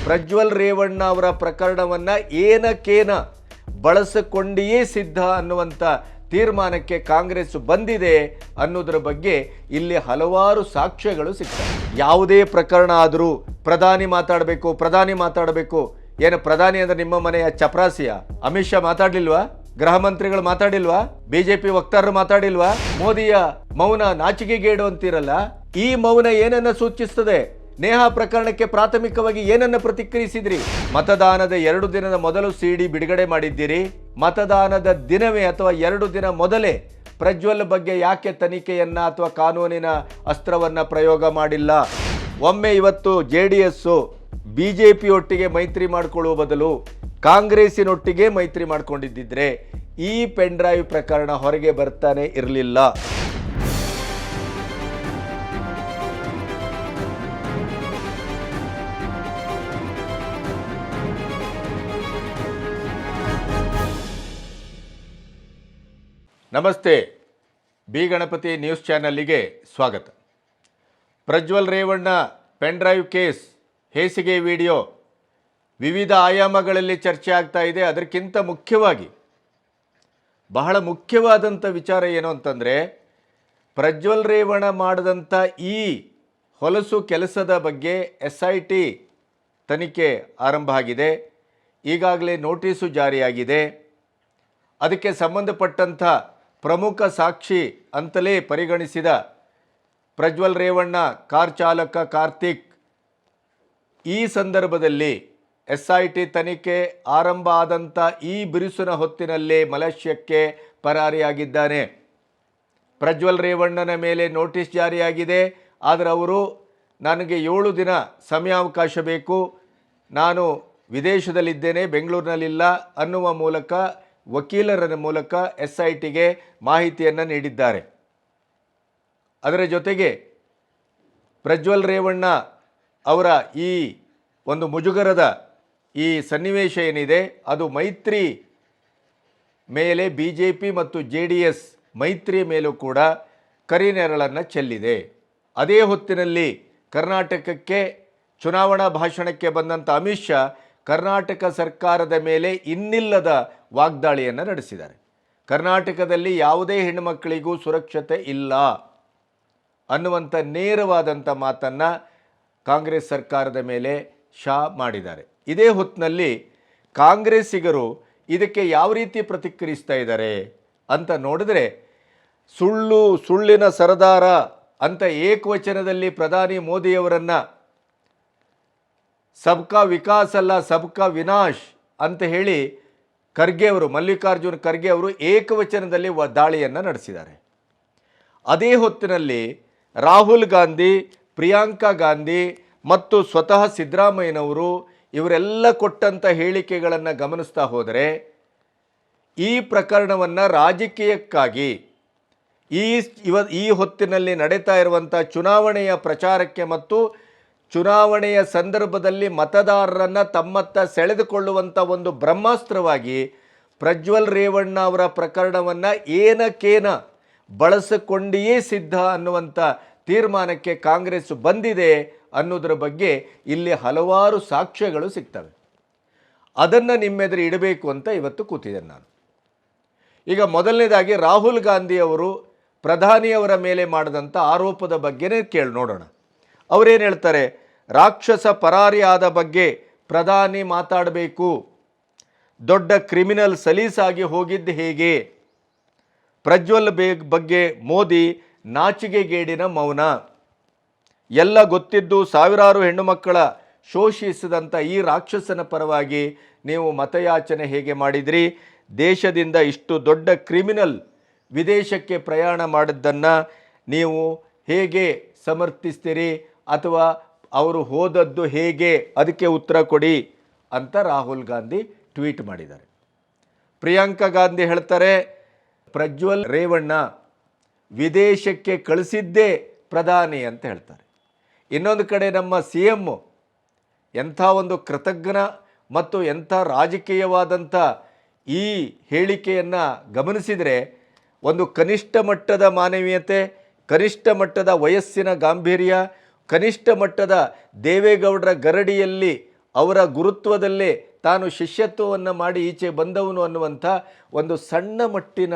ಪ್ರಜ್ವಲ್ ರೇವಣ್ಣ ಅವರ ಪ್ರಕರಣವನ್ನು ಏನಕ್ಕೇನ ಬಳಸಿಕೊಂಡಿಯೇ ಸಿದ್ಧ ಅನ್ನುವಂಥ ತೀರ್ಮಾನಕ್ಕೆ ಕಾಂಗ್ರೆಸ್ ಬಂದಿದೆ ಅನ್ನೋದರ ಬಗ್ಗೆ ಇಲ್ಲಿ ಹಲವಾರು ಸಾಕ್ಷ್ಯಗಳು ಸಿಗ್ತವೆ. ಯಾವುದೇ ಪ್ರಕರಣ ಆದರೂ ಪ್ರಧಾನಿ ಮಾತಾಡಬೇಕು. ಏನು ಪ್ರಧಾನಿ ಅಂದ್ರೆ ನಿಮ್ಮ ಮನೆಯ ಚಪರಾಸಿಯ? ಅಮಿತ್ ಶಾ ಮಾತಾಡ್ಲಿಲ್ವಾ? ಗೃಹ ಮಂತ್ರಿಗಳು ಮಾತಾಡಿಲ್ವಾ? ಬಿಜೆಪಿ ವಕ್ತಾರರು ಮಾತಾಡಿಲ್ವಾ? ಮೋದಿಯ ಮೌನ ನಾಚಿಕೆಗೇಡು ಅಂತೀರಲ್ಲ, ಈ ಮೌನ ಏನನ್ನ ಸೂಚಿಸ್ತದೆ? ನೇಹಾ ಪ್ರಕರಣಕ್ಕೆ ಪ್ರಾಥಮಿಕವಾಗಿ ಏನನ್ನ ಪ್ರತಿಕ್ರಿಯಿಸಿದ್ರಿ? ಮತದಾನದ 2 ದಿನದ ಮೊದಲು ಸಿಡಿ ಬಿಡುಗಡೆ ಮಾಡಿದ್ದೀರಿ. ಮತದಾನದ ದಿನವೇ ಅಥವಾ 2 ದಿನ ಮೊದಲೇ ಪ್ರಜ್ವಲ್ ಬಗ್ಗೆ ಯಾಕೆ ತನಿಖೆಯನ್ನ ಅಥವಾ ಕಾನೂನಿನ ಅಸ್ತ್ರವನ್ನ ಪ್ರಯೋಗ ಮಾಡಿಲ್ಲ? ಒಮ್ಮೆ ಇವತ್ತು JDS ಬಿಜೆಪಿ ಒಟ್ಟಿಗೆ ಮೈತ್ರಿ ಮಾಡಿಕೊಳ್ಳುವ ಬದಲು ಕಾಂಗ್ರೆಸ್ಸಿನೊಟ್ಟಿಗೆ ಮೈತ್ರಿ ಮಾಡಿಕೊಂಡಿದ್ದಿದ್ರೆ ಈ ಪೆನ್ ಡ್ರೈವ್ ಪ್ರಕರಣ ಹೊರಗೆ ಬರ್ತಾನೆ ಇರಲಿಲ್ಲ. ನಮಸ್ತೆ, ಬಿ ಗಣಪತಿ ನ್ಯೂಸ್ ಚಾನಲ್ಗೆ ಸ್ವಾಗತ. Prajwal Revanna pen drive case ಹೇಸಿಗೆ ವಿಡಿಯೋ ವಿವಿಧ ಆಯಾಮಗಳಲ್ಲಿ ಚರ್ಚೆ ಆಗ್ತಾ ಇದೆ. ಅದಕ್ಕಿಂತ ಮುಖ್ಯವಾಗಿ ಬಹಳ ಮುಖ್ಯವಾದಂಥ ವಿಚಾರ ಏನು ಅಂತಂದರೆ, ಪ್ರಜ್ವಲ್ ರೇವಣ್ಣ ಮಾಡಿದಂಥ ಈ ಹೊಲಸು ಕೆಲಸದ ಬಗ್ಗೆ SIT ತನಿಖೆ ಆರಂಭ ಆಗಿದೆ. ಈಗಾಗಲೇ ನೋಟಿಸು ಜಾರಿಯಾಗಿದೆ. ಅದಕ್ಕೆ ಸಂಬಂಧಪಟ್ಟಂಥ ಪ್ರಮುಖ ಸಾಕ್ಷಿ ಅಂತಲೇ ಪರಿಗಣಿಸಿದ ಪ್ರಜ್ವಲ್ ರೇವಣ್ಣ ಕಾರ್ ಚಾಲಕ ಕಾರ್ತಿಕ್ ಈ ಸಂದರ್ಭದಲ್ಲಿ SIT ತನಿಖೆ ಆರಂಭ ಆದಂಥ ಈ ಬಿರುಸಿನ ಹೊತ್ತಿನಲ್ಲೇ ಮಲೇಷ್ಯಾಕ್ಕೆ ಪರಾರಿಯಾಗಿದ್ದಾನೆ. ಪ್ರಜ್ವಲ್ ರೇವಣ್ಣನ ಮೇಲೆ ನೋಟಿಸ್ ಜಾರಿಯಾಗಿದೆ. ಆದರೆ ಅವರು ನನಗೆ 7 ದಿನ ಸಮಯಾವಕಾಶ ಬೇಕು, ನಾನು ವಿದೇಶದಲ್ಲಿದ್ದೇನೆ, ಬೆಂಗಳೂರಿನಲ್ಲಿಲ್ಲ ಅನ್ನುವ ಮೂಲಕ ವಕೀಲರ ಮೂಲಕ SITಗೆ ಮಾಹಿತಿಯನ್ನು ನೀಡಿದ್ದಾರೆ. ಅದರ ಜೊತೆಗೆ ಪ್ರಜ್ವಲ್ ರೇವಣ್ಣ ಅವರ ಈ ಒಂದು ಮುಜುಗರದ ಈ ಸನ್ನಿವೇಶ ಏನಿದೆ ಅದು ಮೈತ್ರಿ ಮೇಲೆ BJP ಮತ್ತು JDS ಮೈತ್ರಿ ಮೇಲೂ ಕೂಡ ಕರಿನೆರಳನ್ನು ಚೆಲ್ಲಿದೆ. ಅದೇ ಹೊತ್ತಿನಲ್ಲಿ ಕರ್ನಾಟಕಕ್ಕೆ ಚುನಾವಣಾ ಭಾಷಣಕ್ಕೆ ಬಂದಂಥ ಅಮಿತ್ ಶಾ ಕರ್ನಾಟಕ ಸರ್ಕಾರದ ಮೇಲೆ ಇನ್ನಿಲ್ಲದ ವಾಗ್ದಾಳಿಯನ್ನು ನಡೆಸಿದ್ದಾರೆ. ಕರ್ನಾಟಕದಲ್ಲಿ ಯಾವುದೇ ಹೆಣ್ಣುಮಕ್ಕಳಿಗೂ ಸುರಕ್ಷತೆ ಇಲ್ಲ ಅನ್ನುವಂಥ ನೇರವಾದಂಥ ಮಾತನ್ನು ಕಾಂಗ್ರೆಸ್ ಸರ್ಕಾರದ ಮೇಲೆ ಶಾ ಮಾಡಿದ್ದಾರೆ. ಇದೇ ಹೊತ್ತಿನಲ್ಲಿ ಕಾಂಗ್ರೆಸ್ಸಿಗರು ಇದಕ್ಕೆ ಯಾವ ರೀತಿ ಪ್ರತಿಕ್ರಿಯಿಸ್ತಾ ಇದ್ದಾರೆ ಅಂತ ನೋಡಿದ್ರೆ, ಸುಳ್ಳಿನ ಸರದಾರ ಅಂತ ಏಕವಚನದಲ್ಲಿ ಪ್ರಧಾನಿ ಮೋದಿಯವರನ್ನು ಸಬ್ಕಾ ವಿಕಾಸ್ ಅಲ್ಲ ಸಬ್ಕಾ ವಿನಾಶ್ ಅಂತ ಹೇಳಿ ಮಲ್ಲಿಕಾರ್ಜುನ್ ಖರ್ಗೆ ಅವರು ಏಕವಚನದಲ್ಲಿ ದಾಳಿಯನ್ನು ನಡೆಸಿದ್ದಾರೆ. ಅದೇ ಹೊತ್ತಿನಲ್ಲಿ ರಾಹುಲ್ ಗಾಂಧಿ, ಪ್ರಿಯಾಂಕಾ ಗಾಂಧಿ ಮತ್ತು ಸ್ವತಃ ಸಿದ್ದರಾಮಯ್ಯನವರು ಇವರೆಲ್ಲ ಕೊಟ್ಟಂಥ ಹೇಳಿಕೆಗಳನ್ನು ಗಮನಿಸ್ತಾ ಹೋದರೆ ಈ ಪ್ರಕರಣವನ್ನು ರಾಜಕೀಯಕ್ಕಾಗಿ ಈ ಹೊತ್ತಿನಲ್ಲಿ ನಡೀತಾ ಇರುವಂಥ ಚುನಾವಣೆಯ ಪ್ರಚಾರಕ್ಕೆ ಮತ್ತು ಚುನಾವಣೆಯ ಸಂದರ್ಭದಲ್ಲಿ ಮತದಾರರನ್ನು ತಮ್ಮತ್ತ ಸೆಳೆದುಕೊಳ್ಳುವಂಥ ಒಂದು ಬ್ರಹ್ಮಾಸ್ತ್ರವಾಗಿ ಪ್ರಜ್ವಲ್ ರೇವಣ್ಣ ಅವರ ಪ್ರಕರಣವನ್ನು ಏನಕ್ಕೇನ ಬಳಸಿಕೊಂಡಿಯೇ ಸಿದ್ಧ ಅನ್ನುವಂಥ ತೀರ್ಮಾನಕ್ಕೆ ಕಾಂಗ್ರೆಸ್ ಬಂದಿದೆ ಅನ್ನೋದರ ಬಗ್ಗೆ ಇಲ್ಲಿ ಹಲವಾರು ಸಾಕ್ಷ್ಯಗಳು ಸಿಗ್ತವೆ. ಅದನ್ನು ನಿಮ್ಮೆದುರು ಇಡಬೇಕು ಅಂತ ಇವತ್ತು ಕೂತಿದ್ದೇನೆ ನಾನು. ಈಗ ಮೊದಲನೇದಾಗಿ ರಾಹುಲ್ ಗಾಂಧಿ ಅವರು ಪ್ರಧಾನಿಯವರ ಮೇಲೆ ಮಾಡಿದಂಥ ಆರೋಪದ ಬಗ್ಗೆನೇ ಕೇಳಿ ನೋಡೋಣ. ಅವರೇನು ಹೇಳ್ತಾರೆ? ರಾಕ್ಷಸ ಪರಾರಿಯಾದ ಬಗ್ಗೆ ಪ್ರಧಾನಿ ಮಾತಾಡಬೇಕು, ದೊಡ್ಡ ಕ್ರಿಮಿನಲ್ ಸಲೀಸಾಗಿ ಹೋಗಿದ್ದು ಹೇಗೆ? ಪ್ರಜ್ವಲ್ ಬಗ್ಗೆ ಮೋದಿ ನಾಚಿಕೆಗೇಡಿನ ಮೌನ. ಎಲ್ಲ ಗೊತ್ತಿದ್ದು ಸಾವಿರಾರು ಹೆಣ್ಣುಮಕ್ಕಳ ಶೋಷಿಸಿದಂಥ ಈ ರಾಕ್ಷಸನ ಪರವಾಗಿ ನೀವು ಮತಯಾಚನೆ ಹೇಗೆ ಮಾಡಿದ್ರಿ? ದೇಶದಿಂದ ಇಷ್ಟು ದೊಡ್ಡ ಕ್ರಿಮಿನಲ್ ವಿದೇಶಕ್ಕೆ ಪ್ರಯಾಣ ಮಾಡಿದ್ದನ್ನು ನೀವು ಹೇಗೆ ಸಮರ್ಥಿಸ್ತೀರಿ? ಅಥವಾ ಅವರು ಹೋದದ್ದು ಹೇಗೆ? ಅದಕ್ಕೆ ಉತ್ತರ ಕೊಡಿ ಅಂತ ರಾಹುಲ್ ಗಾಂಧಿ ಟ್ವೀಟ್ ಮಾಡಿದ್ದಾರೆ. ಪ್ರಿಯಾಂಕಾ ಗಾಂಧಿ ಹೇಳ್ತಾರೆ, ಪ್ರಜ್ವಲ್ ರೇವಣ್ಣ ವಿದೇಶಕ್ಕೆ ಕಳಿಸಿದ್ದೇ ಪ್ರಧಾನಿ ಅಂತ ಹೇಳ್ತಾರೆ. ಇನ್ನೊಂದು ಕಡೆ ನಮ್ಮ CM ಎಂಥ ಒಂದು ಕೃತಜ್ಞ ಮತ್ತು ಎಂಥ ರಾಜಕೀಯವಾದಂಥ ಈ ಹೇಳಿಕೆಯನ್ನು ಗಮನಿಸಿದರೆ ಒಂದು ಕನಿಷ್ಠ ಮಟ್ಟದ ಮಾನವೀಯತೆ, ಕನಿಷ್ಠ ಮಟ್ಟದ ವಯಸ್ಸಿನ ಗಾಂಭೀರ್ಯ, ಕನಿಷ್ಠ ಮಟ್ಟದ ದೇವೇಗೌಡರ ಗರಡಿಯಲ್ಲಿ ಅವರ ಗುರುತ್ವದಲ್ಲೇ ತಾನು ಶಿಷ್ಯತ್ವವನ್ನು ಮಾಡಿ ಈಚೆ ಬಂದವನು ಅನ್ನುವಂಥ ಒಂದು ಸಣ್ಣ ಮಟ್ಟಿನ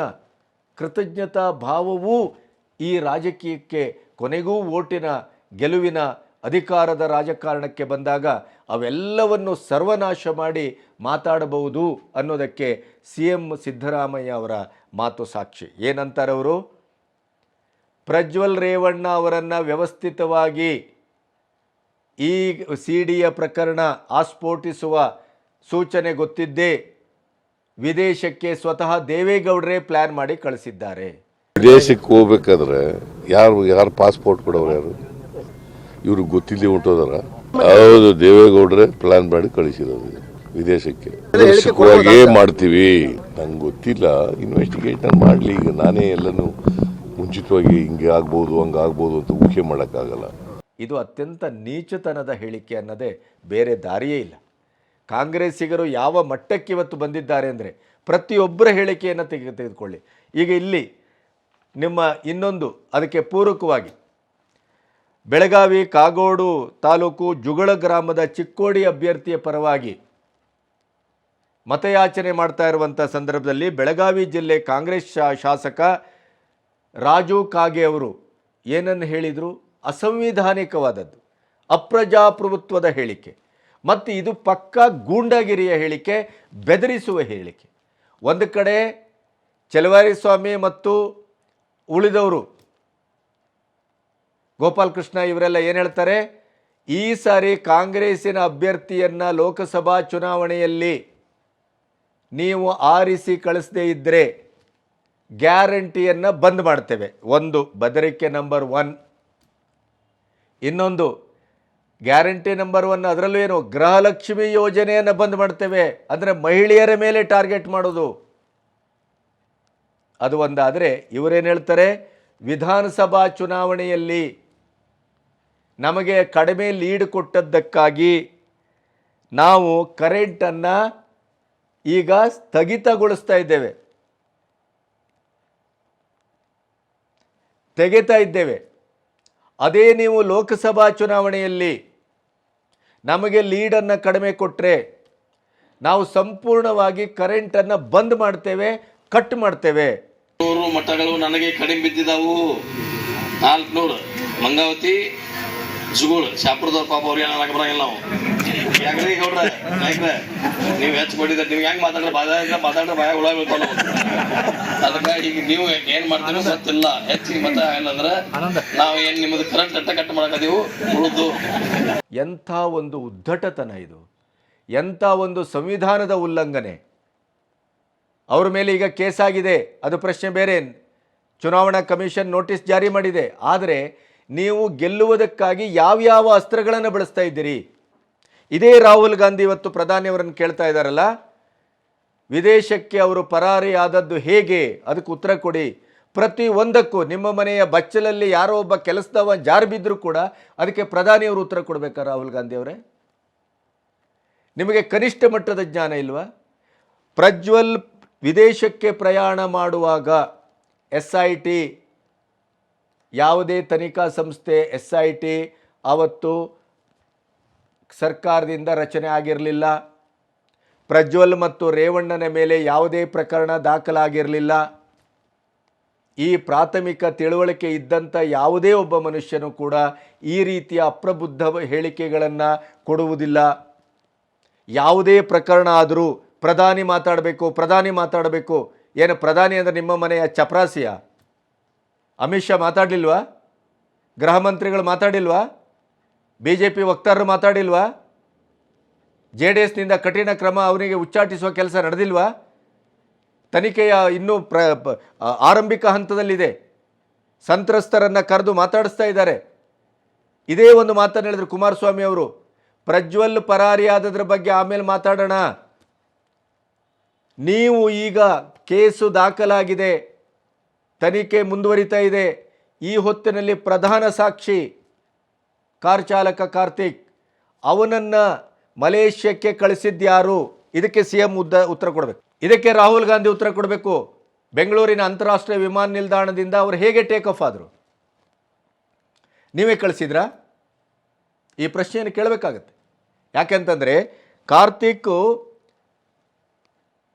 ಕೃತಜ್ಞತಾ ಭಾವವೂ ಈ ರಾಜಕೀಯಕ್ಕೆ ಕೊನೆಗೂ ಓಟಿನ ಗೆಲುವಿನ ಅಧಿಕಾರದ ರಾಜಕಾರಣಕ್ಕೆ ಬಂದಾಗ ಅವೆಲ್ಲವನ್ನು ಸರ್ವನಾಶ ಮಾಡಿ ಮಾತಾಡಬಹುದು ಅನ್ನೋದಕ್ಕೆ CM ಸಿದ್ದರಾಮಯ್ಯ ಅವರ ಮಾತು ಸಾಕ್ಷಿ. ಏನಂತಾರೆ ಅವರು? ಪ್ರಜ್ವಲ್ ರೇವಣ್ಣ ಅವರನ್ನು ವ್ಯವಸ್ಥಿತವಾಗಿ ಈ CDಯ ಪ್ರಕರಣ ಆಸ್ಫೋಟಿಸುವ ಸೂಚನೆ ಗೊತ್ತಿದ್ದೇ ವಿದೇಶಕ್ಕೆ ಸ್ವತಃ ದೇವೇಗೌಡರೇ ಪ್ಲಾನ್ ಮಾಡಿ ಕಳಿಸಿದ್ದಾರೆ. ವಿದೇಶಕ್ಕೆ ಹೋಗ್ಬೇಕಾದ್ರೆ ಯಾರು ಪಾಸ್ಪೋರ್ಟ್ ಕೊಡೋರು ಯಾರು? ಇವ್ರು ಗೊತ್ತಿಲ್ಲದೆ ಹೊಂಟೋದಾರ? ಹೌದು, ದೇವೇಗೌಡರೇ ಪ್ಲಾನ್ ಮಾಡಿ ಕಳಿಸಿರೋದು ವಿದೇಶಕ್ಕೆ. ಮಾಡ್ತೀವಿ, ನಂಗೆ ಗೊತ್ತಿಲ್ಲ, ಇನ್ವೆಸ್ಟಿಗೇಷನ್ ಮಾಡಲಿ. ಈಗ ನಾನೇ ಎಲ್ಲನೂ ಮುಂಚಿತವಾಗಿ ಹಿಂಗೆ ಆಗ್ಬೋದು ಹಂಗಾಗ್ಬೋದು ಅಂತ ಊಹೆ ಮಾಡೋಕ್ಕಾಗಲ್ಲ. ಇದು ಅತ್ಯಂತ ನೀಚತನದ ಹೇಳಿಕೆ ಅನ್ನೋದೇ ಬೇರೆ ದಾರಿಯೇ ಇಲ್ಲ. ಕಾಂಗ್ರೆಸ್ಸಿಗರು ಯಾವ ಮಟ್ಟಕ್ಕೆ ಇವತ್ತು ಬಂದಿದ್ದಾರೆ ಅಂದರೆ ಪ್ರತಿಯೊಬ್ಬರ ಹೇಳಿಕೆಯನ್ನು ತೆಗೆದುಕೊಳ್ಳಿ. ಈಗ ಇಲ್ಲಿ ನಿಮ್ಮ ಇನ್ನೊಂದು ಅದಕ್ಕೆ ಪೂರಕವಾಗಿ ಬೆಳಗಾವಿ ಕಾಗೋಡು ತಾಲೂಕು ಜುಗಳ ಗ್ರಾಮದ ಚಿಕ್ಕೋಡಿ ಅಭ್ಯರ್ಥಿಯ ಪರವಾಗಿ ಮತಯಾಚನೆ ಮಾಡ್ತಾ ಇರುವಂಥ ಸಂದರ್ಭದಲ್ಲಿ ಬೆಳಗಾವಿ ಜಿಲ್ಲೆ ಕಾಂಗ್ರೆಸ್ ಶಾಸಕ ರಾಜು ಕಾಗೆ ಅವರು ಏನನ್ನು ಹೇಳಿದರು? ಅಸಂವಿಧಾನಿಕವಾದದ್ದು, ಅಪ್ರಜಾಪ್ರಭುತ್ವದ ಹೇಳಿಕೆ, ಮತ್ತು ಇದು ಪಕ್ಕಾ ಗೂಂಡಾಗಿರಿಯ ಹೇಳಿಕೆ, ಬೆದರಿಸುವ ಹೇಳಿಕೆ. ಒಂದು ಕಡೆ ಚಲವಾರಿಸ್ವಾಮಿ ಮತ್ತು ಉಳಿದವರು ಗೋಪಾಲಕೃಷ್ಣ ಇವರೆಲ್ಲ ಏನು ಹೇಳ್ತಾರೆ? ಈ ಸಾರಿ ಕಾಂಗ್ರೆಸ್ಸಿನ ಅಭ್ಯರ್ಥಿಯನ್ನು ಲೋಕಸಭಾ ಚುನಾವಣೆಯಲ್ಲಿ ನೀವು ಆರಿಸಿ ಕಳಿಸದೇ ಇದ್ದರೆ ಗ್ಯಾರಂಟಿಯನ್ನು ಬಂದ್ ಮಾಡ್ತೇವೆ. ಒಂದು ಬೆದರಿಕೆ ನಂಬರ್ 1. ಇನ್ನೊಂದು ಗ್ಯಾರಂಟಿ ನಂಬರ್ 1 ಅದರಲ್ಲೂ ಏನು, ಗೃಹಲಕ್ಷ್ಮಿ ಯೋಜನೆಯನ್ನು ಬಂದ್ ಮಾಡ್ತೇವೆ, ಅಂದರೆ ಮಹಿಳೆಯರ ಮೇಲೆ ಟಾರ್ಗೆಟ್ ಮಾಡೋದು. ಅದು ಒಂದಾದರೆ ಇವರೇನು ಹೇಳ್ತಾರೆ? ವಿಧಾನಸಭಾ ಚುನಾವಣೆಯಲ್ಲಿ ನಮಗೆ ಕಡಿಮೆ ಲೀಡ್ ಕೊಟ್ಟದ್ದಕ್ಕಾಗಿ ನಾವು ಕರೆಂಟನ್ನು ಈಗ ಸ್ಥಗಿತಗೊಳಿಸ್ತಾ ಇದ್ದೇವೆ, ತೆಗೆತಾ ಇದ್ದೇವೆ. ಅದೇ ನೀವು ಲೋಕಸಭಾ ಚುನಾವಣೆಯಲ್ಲಿ ನಮಗೆ ಲೀಡನ್ನು ಕಡಿಮೆ ಕೊಟ್ಟರೆ ನಾವು ಸಂಪೂರ್ಣವಾಗಿ ಕರೆಂಟನ್ನು ಬಂದ್ ಮಾಡ್ತೇವೆ, ಕಟ್ ಮಾಡ್ತೇವೆ. ಮಠಗಳು ನನಗೆ ಕಡಿಮೆ ಬಿದ್ದಿದ್ದಾವು. 400 ಮಂಗಾವತಿ ಜುಗುಳ್ ಶಾಪುರದವ್ರ ಪಾಪ ಅವ್ರಿಗೆ ಏನಾಗ ಬರಂಗಿಲ್ಲ. ನಾವು ಯಾಕ್ರಿ ಗೌಡ್ರ ನಾಯ್ಕ್ರ ನೀವು ಹೆಚ್ಚು ಮಾಡಿದ್ರೆ ನೀವು ಹೆಂಗ್ ಮಾತಾಡ್ರೆ ಭಯ ಹುಳ ಬೀಳ್ತಾವ. ಅದಕ್ಕೆ ಈಗ ನೀವು ಏನ್ ಮಾಡ್ತೀವಿ ಗೊತ್ತಿಲ್ಲ. ಹೆಚ್ಚಿಗೆ ಮತ ಏನಂದ್ರೆ ನಾವು ಏನ್ ನಿಮ್ಮದು ಕರೆಂಟ್ ಅಟ್ಟ ಕಟ್ ಮಾಡಕದೀವು ಉಳಿದು. ಎಂಥ ಒಂದು ಉದ್ದಟತನ ಇದು, ಎಂಥ ಒಂದು ಸಂವಿಧಾನದ ಉಲ್ಲಂಘನೆ. ಅವ್ರ ಮೇಲೆ ಈಗ ಕೇಸಾಗಿದೆ, ಅದು ಪ್ರಶ್ನೆ ಬೇರೆ. ಚುನಾವಣಾ ಕಮಿಷನ್ ನೋಟಿಸ್ ಜಾರಿ ಮಾಡಿದೆ. ಆದರೆ ನೀವು ಗೆಲ್ಲುವುದಕ್ಕಾಗಿ ಯಾವ್ಯಾವ ಅಸ್ತ್ರಗಳನ್ನು ಬಳಸ್ತಾ ಇದ್ದೀರಿ? ಇದೇ ರಾಹುಲ್ ಗಾಂಧಿ ಇವತ್ತು ಪ್ರಧಾನಿಯವರನ್ನು ಕೇಳ್ತಾ ಇದ್ದಾರಲ್ಲ, ವಿದೇಶಕ್ಕೆ ಅವರು ಪರಾರಿಯಾದದ್ದು ಹೇಗೆ, ಅದಕ್ಕೆ ಉತ್ತರ ಕೊಡಿ. ಪ್ರತಿ ಒಂದಕ್ಕೂ ನಿಮ್ಮ ಮನೆಯ ಬಚ್ಚಲಲ್ಲಿ ಯಾರೋ ಒಬ್ಬ ಕೆಲಸದವ ಜಾರು ಬಿದ್ದರೂ ಕೂಡ ಅದಕ್ಕೆ ಪ್ರಧಾನಿಯವರು ಉತ್ತರ ಕೊಡಬೇಕಾ? ರಾಹುಲ್ ಗಾಂಧಿ ಅವರೇ, ನಿಮಗೆ ಕನಿಷ್ಠ ಮಟ್ಟದ ಜ್ಞಾನ ಇಲ್ವಾ? ಪ್ರಜ್ವಲ್ ವಿದೇಶಕ್ಕೆ ಪ್ರಯಾಣ ಮಾಡುವಾಗ SIT ಯಾವುದೇ ತನಿಖಾ ಸಂಸ್ಥೆ SIT ಆವತ್ತು ಸರ್ಕಾರದಿಂದ ರಚನೆ ಆಗಿರಲಿಲ್ಲ. ಪ್ರಜ್ವಲ್ ಮತ್ತು ರೇವಣ್ಣನ ಮೇಲೆ ಯಾವುದೇ ಪ್ರಕರಣ ದಾಖಲಾಗಿರಲಿಲ್ಲ. ಈ ಪ್ರಾಥಮಿಕ ತಿಳುವಳಿಕೆ ಇದ್ದಂಥ ಯಾವುದೇ ಒಬ್ಬ ಮನುಷ್ಯನು ಕೂಡ ಈ ರೀತಿಯ ಅಪ್ರಬುದ್ಧ ಹೇಳಿಕೆಗಳನ್ನು ಕೊಡುವುದಿಲ್ಲ. ಯಾವುದೇ ಪ್ರಕರಣ ಆದರೂ ಪ್ರಧಾನಿ ಮಾತಾಡಬೇಕು. ಏನು ಪ್ರಧಾನಿ ಅಂದರೆ ನಿಮ್ಮ ಮನೆಯ ಚಪರಾಸಿಯ? ಅಮಿತ್ ಶಾ ಮಾತಾಡಲಿಲ್ವಾ? ಗೃಹ ಮಂತ್ರಿಗಳು ಮಾತಾಡಿಲ್ವಾ? BJP ವಕ್ತಾರರು ಮಾತಾಡಿಲ್ವಾ? JDSನಿಂದ ಕಠಿಣ ಕ್ರಮ ಅವರಿಗೆ ಉಚ್ಚಾಟಿಸುವ ಕೆಲಸ ನಡೆದಿಲ್ವಾ? ತನಿಖೆಯ ಇನ್ನೂ ಆರಂಭಿಕ ಹಂತದಲ್ಲಿದೆ. ಸಂತ್ರಸ್ತರನ್ನು ಕರೆದು ಮಾತಾಡಿಸ್ತಾ ಇದ್ದಾರೆ. ಇದೇ ಒಂದು ಮಾತನ್ನು ಹೇಳಿದ್ರು ಕುಮಾರಸ್ವಾಮಿ ಅವರು, ಪ್ರಜ್ವಲ್ ಪರಾರಿಯಾದದ್ರ ಬಗ್ಗೆ ಆಮೇಲೆ ಮಾತಾಡೋಣ. ನೀವು ಈಗ ಕೇಸು ದಾಖಲಾಗಿದೆ, ತನಿಖೆ ಮುಂದುವರಿತಾ ಇದೆ. ಈ ಹೊತ್ತಿನಲ್ಲಿ ಪ್ರಧಾನ ಸಾಕ್ಷಿ ಕಾರ್ ಚಾಲಕ ಕಾರ್ತಿಕ್, ಅವನನ್ನು ಮಲೇಷ್ಯಾಕ್ಕೆ ಕಳಿಸಿದ್ಯಾರು? ಇದಕ್ಕೆ CM ಉತ್ತರ ಕೊಡಬೇಕು. ಇದಕ್ಕೆ ರಾಹುಲ್ ಗಾಂಧಿ ಉತ್ತರ ಕೊಡಬೇಕು. ಬೆಂಗಳೂರಿನ ಅಂತಾರಾಷ್ಟ್ರೀಯ ವಿಮಾನ ನಿಲ್ದಾಣದಿಂದ ಅವರು ಹೇಗೆ ಟೇಕ್ ಆಫ್ ಆದರು? ನೀವೇ ಕಳಿಸಿದ್ರಾ? ಈ ಪ್ರಶ್ನೆಯನ್ನು ಕೇಳಬೇಕಾಗತ್ತೆ. ಯಾಕೆಂತಂದರೆ ಕಾರ್ತಿಕ್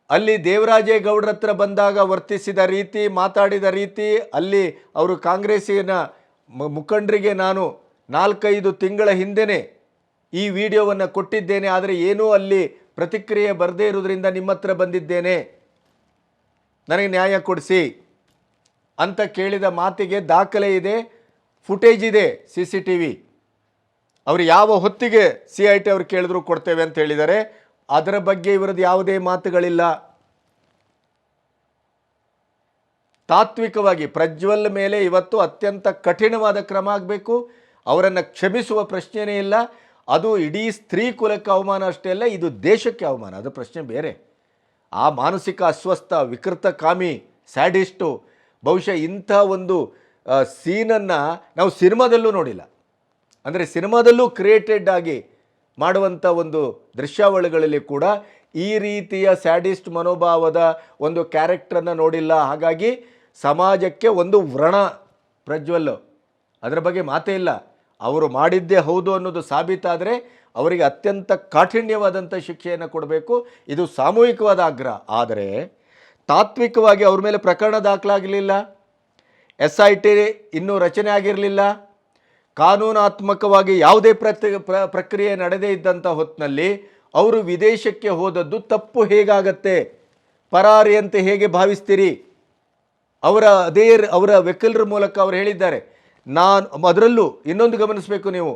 ಅಲ್ಲಿ ದೇವರಾಜೇಗೌಡರ ಹತ್ರ ಬಂದಾಗ ವರ್ತಿಸಿದ ರೀತಿ, ಮಾತಾಡಿದ ರೀತಿ, ಅಲ್ಲಿ ಅವರು ಕಾಂಗ್ರೆಸ್ಸಿನ ಮುಖಂಡರಿಗೆ ನಾನು 4-5 ತಿಂಗಳ ಹಿಂದೆಯೇ ಈ ವಿಡಿಯೋವನ್ನು ಕೊಟ್ಟಿದ್ದೇನೆ, ಆದರೆ ಏನೂ ಅಲ್ಲಿ ಪ್ರತಿಕ್ರಿಯೆ ಬರದೇ ಇರೋದ್ರಿಂದ ನಿಮ್ಮ ಹತ್ರ ಬಂದಿದ್ದೇನೆ, ನನಗೆ ನ್ಯಾಯ ಕೊಡಿಸಿ ಅಂತ ಕೇಳಿದ ಮಾತಿಗೆ ದಾಖಲೆ ಇದೆ, ಫುಟೇಜ್ ಇದೆ, CCTV. ಅವರು ಯಾವ ಹೊತ್ತಿಗೆ CIT ಅವ್ರು ಕೇಳಿದ್ರು ಕೊಡ್ತೇವೆ ಅಂತ ಹೇಳಿದ್ದಾರೆ. ಅದರ ಬಗ್ಗೆ ಇವರದ್ದು ಯಾವುದೇ ಮಾತುಗಳಿಲ್ಲ. ತಾತ್ವಿಕವಾಗಿ ಪ್ರಜ್ವಲ್ ಮೇಲೆ ಇವತ್ತು ಅತ್ಯಂತ ಕಠಿಣವಾದ ಕ್ರಮ ಆಗಬೇಕು. ಅವರನ್ನು ಕ್ಷಮಿಸುವ ಪ್ರಶ್ನೆಯೇ ಇಲ್ಲ. ಅದು ಇಡೀ ಸ್ತ್ರೀ ಕುಲಕ್ಕೆ ಅವಮಾನ ಅಷ್ಟೇ ಅಲ್ಲ, ಇದು ದೇಶಕ್ಕೆ ಅವಮಾನ, ಅದು ಪ್ರಶ್ನೆ ಬೇರೆ. ಆ ಮಾನಸಿಕ ಅಸ್ವಸ್ಥ, ವಿಕೃತಕಾಮಿ, ಸ್ಯಾಡಿಸ್ಟು ಬಹುಶಃ ಇಂಥ ಒಂದು ಸೀನನ್ನು ನಾವು ಸಿನಿಮಾದಲ್ಲೂ ನೋಡಿಲ್ಲ. ಅಂದರೆ ಸಿನಿಮಾದಲ್ಲೂ ಕ್ರಿಯೇಟೆಡ್ ಆಗಿ ಮಾಡುವಂಥ ಒಂದು ದೃಶ್ಯಾವಳಿಗಳಲ್ಲಿ ಕೂಡ ಈ ರೀತಿಯ ಸ್ಯಾಡಿಸ್ಟ್ ಮನೋಭಾವದ ಒಂದು ಕ್ಯಾರೆಕ್ಟರನ್ನು ನೋಡಿಲ್ಲ. ಹಾಗಾಗಿ ಸಮಾಜಕ್ಕೆ ಒಂದು ವ್ರಣ ಪ್ರಜ್ವಲ್, ಅದರ ಬಗ್ಗೆ ಮಾತೇ ಇಲ್ಲ. ಅವರು ಮಾಡಿದ್ದೇ ಹೌದು ಅನ್ನೋದು ಸಾಬೀತಾದರೆ ಅವರಿಗೆ ಅತ್ಯಂತ ಕಾಠಿಣ್ಯವಾದಂಥ ಶಿಕ್ಷೆಯನ್ನು ಕೊಡಬೇಕು. ಇದು ಸಾಮೂಹಿಕವಾದ ಆಗ್ರಹ. ಆದರೆ ತಾತ್ವಿಕವಾಗಿ ಅವ್ರ ಮೇಲೆ ಪ್ರಕರಣ ದಾಖಲಾಗಲಿಲ್ಲ, SIT ಇನ್ನೂ ರಚನೆ ಆಗಿರಲಿಲ್ಲ, ಕಾನೂನಾತ್ಮಕವಾಗಿ ಯಾವುದೇ ಪ್ರಕ್ರಿಯೆ ನಡೆದೇ ಇದ್ದಂಥ ಹೊತ್ತಿನಲ್ಲಿ ಅವರು ವಿದೇಶಕ್ಕೆ ಹೋದದ್ದು ತಪ್ಪು ಹೇಗಾಗತ್ತೆ? ಪರಾರಿ ಅಂತ ಹೇಗೆ ಭಾವಿಸ್ತೀರಿ? ಅವರ ವಕೀಲರ ಮೂಲಕ ಅವರು ಹೇಳಿದ್ದಾರೆ. ಅದರಲ್ಲೂ ಇನ್ನೊಂದು ಗಮನಿಸಬೇಕು ನೀವು,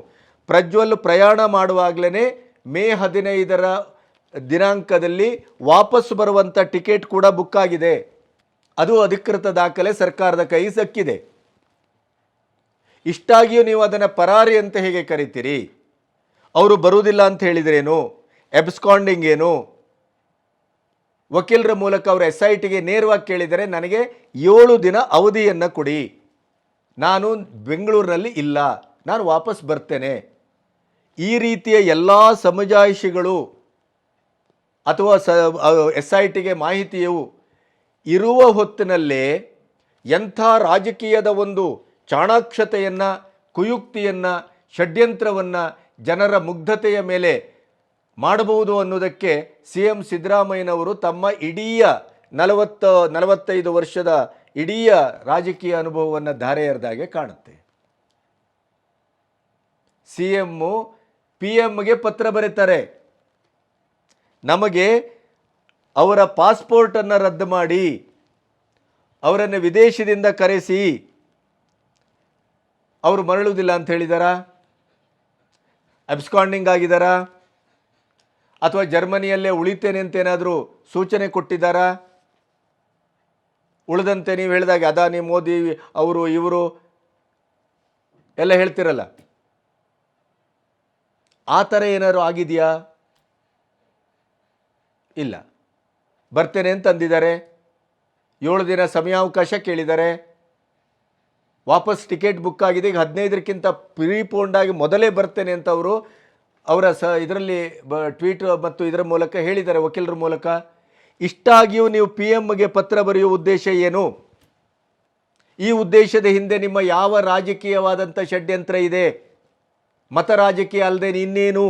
ಪ್ರಜ್ವಲ್ ಪ್ರಯಾಣ ಮಾಡುವಾಗಲೇ ಮೇ 15ರ ದಿನಾಂಕದಲ್ಲಿ ವಾಪಸ್ ಬರುವಂಥ ಟಿಕೆಟ್ ಕೂಡ ಬುಕ್ ಆಗಿದೆ. ಅದು ಅಧಿಕೃತ ದಾಖಲೆ ಸರ್ಕಾರದ ಕೈ ಸಿಕ್ಕಿದೆ. ಇಷ್ಟಾಗಿಯೂ ನೀವು ಅದನ್ನು ಪರಾರಿ ಅಂತ ಹೇಗೆ ಕರಿತೀರಿ? ಅವರು ಬರುವುದಿಲ್ಲ ಅಂತ ಹೇಳಿದ್ರೇನು? ಎಬ್ಸ್ಕಾಂಡಿಂಗ್ ಏನು? ವಕೀಲರ ಮೂಲಕ ಅವರು SITಗೆ ನೇರವಾಗಿ ಕೇಳಿದರೆ ನನಗೆ 7 ದಿನ ಅವಧಿಯನ್ನು ಕೊಡಿ, ನಾನು ಬೆಂಗಳೂರಿನಲ್ಲಿ ಇಲ್ಲ, ನಾನು ವಾಪಸ್ ಬರ್ತೇನೆ. ಈ ರೀತಿಯ ಎಲ್ಲ ಸಮಜಾಯಿಷಿಗಳು ಅಥವಾ SITಗೆ ಮಾಹಿತಿಯು ಇರುವ ಹೊತ್ತಿನಲ್ಲೇ ಎಂಥ ರಾಜಕೀಯದ ಒಂದು ಚಾಣಾಕ್ಷತೆಯನ್ನು, ಕುಯುಕ್ತಿಯನ್ನು, ಷಡ್ಯಂತ್ರವನ್ನು ಜನರ ಮುಗ್ಧತೆಯ ಮೇಲೆ ಮಾಡಬಹುದು ಅನ್ನೋದಕ್ಕೆ CM ಸಿದ್ದರಾಮಯ್ಯನವರು ತಮ್ಮ ಇಡೀ 45 ವರ್ಷದ ಇಡೀ ರಾಜಕೀಯ ಅನುಭವವನ್ನು ಧಾರೆ ಎರೆದಾಗೆ ಕಾಣುತ್ತೆ. CM PMಗೆ ಪತ್ರ ಬರೀತಾರೆ, ನಮಗೆ ಅವರ ಪಾಸ್ಪೋರ್ಟನ್ನು ರದ್ದು ಮಾಡಿ ಅವರನ್ನು ವಿದೇಶದಿಂದ ಕರೆಸಿ. ಅವರು ಮರಳುವುದಿಲ್ಲ ಅಂತ ಹೇಳಿದಾರಾ? ಅಬ್ಸ್ಕಾಂಡಿಂಗ್ ಆಗಿದ್ದಾರಾ? ಅಥವಾ ಜರ್ಮನಿಯಲ್ಲೇ ಉಳಿತೇನೆ ಅಂತ ಏನಾದರೂ ಸೂಚನೆ ಕೊಟ್ಟಿದ್ದಾರಾ? ಉಳಿದಂತೆ ನೀವು ಹೇಳಿದಾಗ ಅದಾನಿ, ಮೋದಿ, ಅವರು ಇವರು ಎಲ್ಲ ಹೇಳ್ತಿರಲ್ಲ, ಆ ಥರ ಏನಾದ್ರು ಆಗಿದೆಯಾ? ಇಲ್ಲ. ಬರ್ತೇನೆ ಅಂತ ಅಂದಿದ್ದಾರೆ, 7 ದಿನ ಸಮಯಾವಕಾಶ ಕೇಳಿದ್ದಾರೆ, ವಾಪಸ್ ಟಿಕೆಟ್ ಬುಕ್ ಆಗಿದೆ. ಈಗ 15ಕ್ಕಿಂತ ಪ್ರೀಪೋಂಡ್ ಆಗಿ ಮೊದಲೇ ಬರ್ತೇನೆ ಅಂತ ಅವರ ಇದರಲ್ಲಿ ಟ್ವೀಟ್ ಮತ್ತು ಇದರ ಮೂಲಕ ಹೇಳಿದ್ದಾರೆ, ವಕೀಲರ ಮೂಲಕ. ಇಷ್ಟಾಗಿಯೂ ನೀವು PMಗೆ ಪತ್ರ ಬರೆಯುವ ಉದ್ದೇಶ ಏನು? ಈ ಉದ್ದೇಶದ ಹಿಂದೆ ನಿಮ್ಮ ಯಾವ ರಾಜಕೀಯವಾದಂಥ ಷಡ್ಯಂತ್ರ ಇದೆ? ಮತ ರಾಜಕೀಯ ಅಲ್ಲದೆ ಇನ್ನೇನು?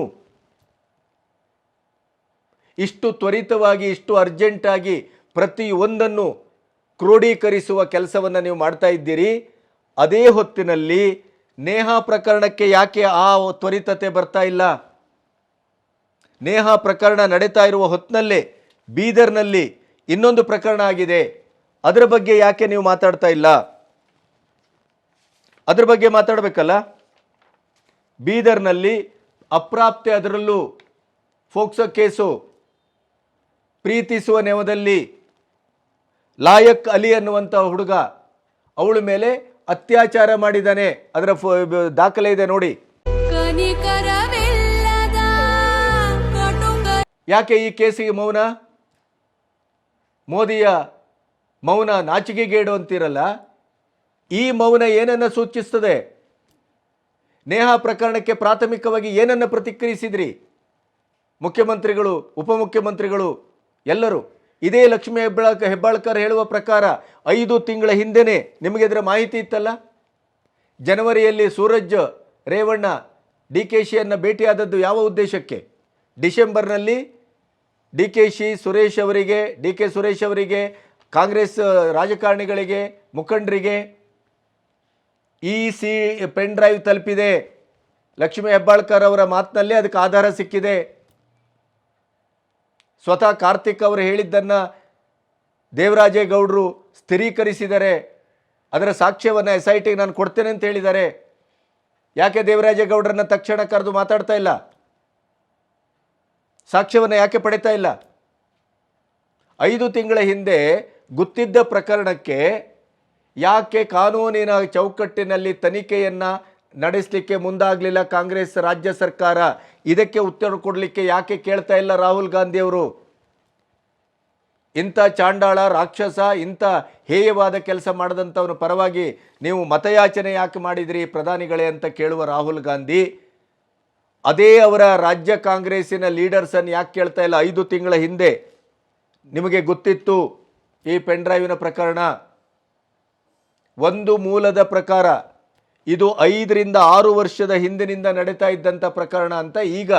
ಇಷ್ಟು ತ್ವರಿತವಾಗಿ, ಇಷ್ಟು ಅರ್ಜೆಂಟಾಗಿ ಪ್ರತಿಯೊಂದನ್ನು ಕ್ರೋಢೀಕರಿಸುವ ಕೆಲಸವನ್ನು ನೀವು ಮಾಡ್ತಾ ಇದ್ದೀರಿ. ಅದೇ ಹೊತ್ತಿನಲ್ಲಿ ನೇಹಾ ಪ್ರಕರಣಕ್ಕೆ ಯಾಕೆ ಆ ತ್ವರಿತತೆ ಬರ್ತಾ ಇಲ್ಲ? ನೇಹಾ ಪ್ರಕರಣ ನಡೀತಾ ಇರುವ ಹೊತ್ತಿನಲ್ಲೇ ಬೀದರ್ನಲ್ಲಿ ಇನ್ನೊಂದು ಪ್ರಕರಣ ಆಗಿದೆ, ಅದರ ಬಗ್ಗೆ ಯಾಕೆ ನೀವು ಮಾತಾಡ್ತಾ ಇಲ್ಲ? ಅದರ ಬಗ್ಗೆ ಮಾತಾಡಬೇಕಲ್ಲ. ಬೀದರ್ನಲ್ಲಿ ಅಪ್ರಾಪ್ತೆ, ಅದರಲ್ಲೂ ಫೋಕ್ಸೋ ಕೇಸು, ಪ್ರೀತಿಸುವ ನೆವದಲ್ಲಿ ಲಾಯಕ್ ಅಲಿ ಅನ್ನುವಂಥ ಹುಡುಗ ಅವಳ ಮೇಲೆ ಅತ್ಯಾಚಾರ ಮಾಡಿದ್ದಾನೆ. ಅದರ ದಾಖಲೆ ಇದೆ ನೋಡಿ. ಯಾಕೆ ಈ ಕೇಸಿಗೆ ಮೌನ? ಮೋದಿಯ ಮೌನ ನಾಚಿಕೆಗೇಡು ಅಂತಿರಲ್ಲ, ಈ ಮೌನ ಏನನ್ನ ಸೂಚಿಸ್ತದೆ? ನೇಹಾ ಪ್ರಕರಣಕ್ಕೆ ಪ್ರಾಥಮಿಕವಾಗಿ ಏನನ್ನ ಪ್ರತಿಕ್ರಿಯಿಸಿದ್ರಿ? ಮುಖ್ಯಮಂತ್ರಿಗಳು, ಉಪಮುಖ್ಯಮಂತ್ರಿಗಳು ಎಲ್ಲರೂ ಇದೇ ಲಕ್ಷ್ಮೀ ಹೆಬ್ಬಾಳ್ಕರ್ ಹೇಳುವ ಪ್ರಕಾರ 5 ತಿಂಗಳ ಹಿಂದೆಯೇ ನಿಮಗೆ ಇದರ ಮಾಹಿತಿ ಇತ್ತಲ್ಲ. ಜನವರಿಯಲ್ಲಿ ಸೂರಜ್ ರೇವಣ್ಣ DKಶಿಯನ್ನು ಭೇಟಿಯಾದದ್ದು ಯಾವ ಉದ್ದೇಶಕ್ಕೆ? ಡಿಸೆಂಬರ್ನಲ್ಲಿ ಡಿ ಕೆ ಸುರೇಶ್ ಅವರಿಗೆ ಕಾಂಗ್ರೆಸ್ ರಾಜಕಾರಣಿಗಳಿಗೆ ಮುಖಂಡರಿಗೆ ಪೆನ್ ಡ್ರೈವ್ ತಲುಪಿದೆ. ಲಕ್ಷ್ಮೀ ಹೆಬ್ಬಾಳ್ಕರ್ ಅವರ ಮಾತಿನಲ್ಲಿ ಅದಕ್ಕೆ ಆಧಾರ ಸಿಕ್ಕಿದೆ. ಸ್ವತಃ ಕಾರ್ತಿಕ್ ಅವರು ಹೇಳಿದ್ದನ್ನು ದೇವರಾಜೇಗೌಡರು ಸ್ಥಿರೀಕರಿಸಿದ್ದಾರೆ. ಅದರ ಸಾಕ್ಷ್ಯವನ್ನು SIT ನಾನು ಕೊಡ್ತೇನೆ ಅಂತ ಹೇಳಿದ್ದಾರೆ. ಯಾಕೆ ದೇವರಾಜೇಗೌಡರನ್ನ ತಕ್ಷಣ ಕರೆದು ಮಾತಾಡ್ತಾ ಇಲ್ಲ? ಸಾಕ್ಷ್ಯವನ್ನು ಯಾಕೆ ಪಡಿತಾ ಇಲ್ಲ? 5 ತಿಂಗಳ ಹಿಂದೆ ಗೊತ್ತಿದ್ದ ಪ್ರಕರಣಕ್ಕೆ ಯಾಕೆ ಕಾನೂನಿನ ಚೌಕಟ್ಟಿನಲ್ಲಿ ತನಿಖೆಯನ್ನು ನಡೆಸಲಿಕ್ಕೆ ಮುಂದಾಗಲಿಲ್ಲ ಕಾಂಗ್ರೆಸ್ ರಾಜ್ಯ ಸರ್ಕಾರ? ಇದಕ್ಕೆ ಉತ್ತರ ಕೊಡಲಿಕ್ಕೆ ಯಾಕೆ ಕೇಳ್ತಾ ಇಲ್ಲ ರಾಹುಲ್ ಗಾಂಧಿ ಅವರು? ಇಂಥ ಚಾಂಡಾಳ ರಾಕ್ಷಸ, ಇಂಥ ಹೇಯವಾದ ಕೆಲಸ ಮಾಡದಂಥವನ ಪರವಾಗಿ ನೀವು ಮತಯಾಚನೆ ಯಾಕೆ ಮಾಡಿದ್ರಿ ಪ್ರಧಾನಿಗಳೇ ಅಂತ ಕೇಳುವ ರಾಹುಲ್ ಗಾಂಧಿ ಅದೇ ಅವರ ರಾಜ್ಯ ಕಾಂಗ್ರೆಸ್ಸಿನ ಲೀಡರ್ಸನ್ನು ಯಾಕೆ ಕೇಳ್ತಾ ಇಲ್ಲ? 5 ತಿಂಗಳ ಹಿಂದೆ ನಿಮಗೆ ಗೊತ್ತಿತ್ತು ಈ ಪೆನ್ ಡ್ರೈವಿನ ಪ್ರಕರಣ. ಒಂದು ಮೂಲದ ಪ್ರಕಾರ ಇದು 5 ರಿಂದ 6 ವರ್ಷದ ಹಿಂದಿನಿಂದ ನಡೀತಾ ಇದ್ದಂಥ ಪ್ರಕರಣ ಅಂತ ಈಗ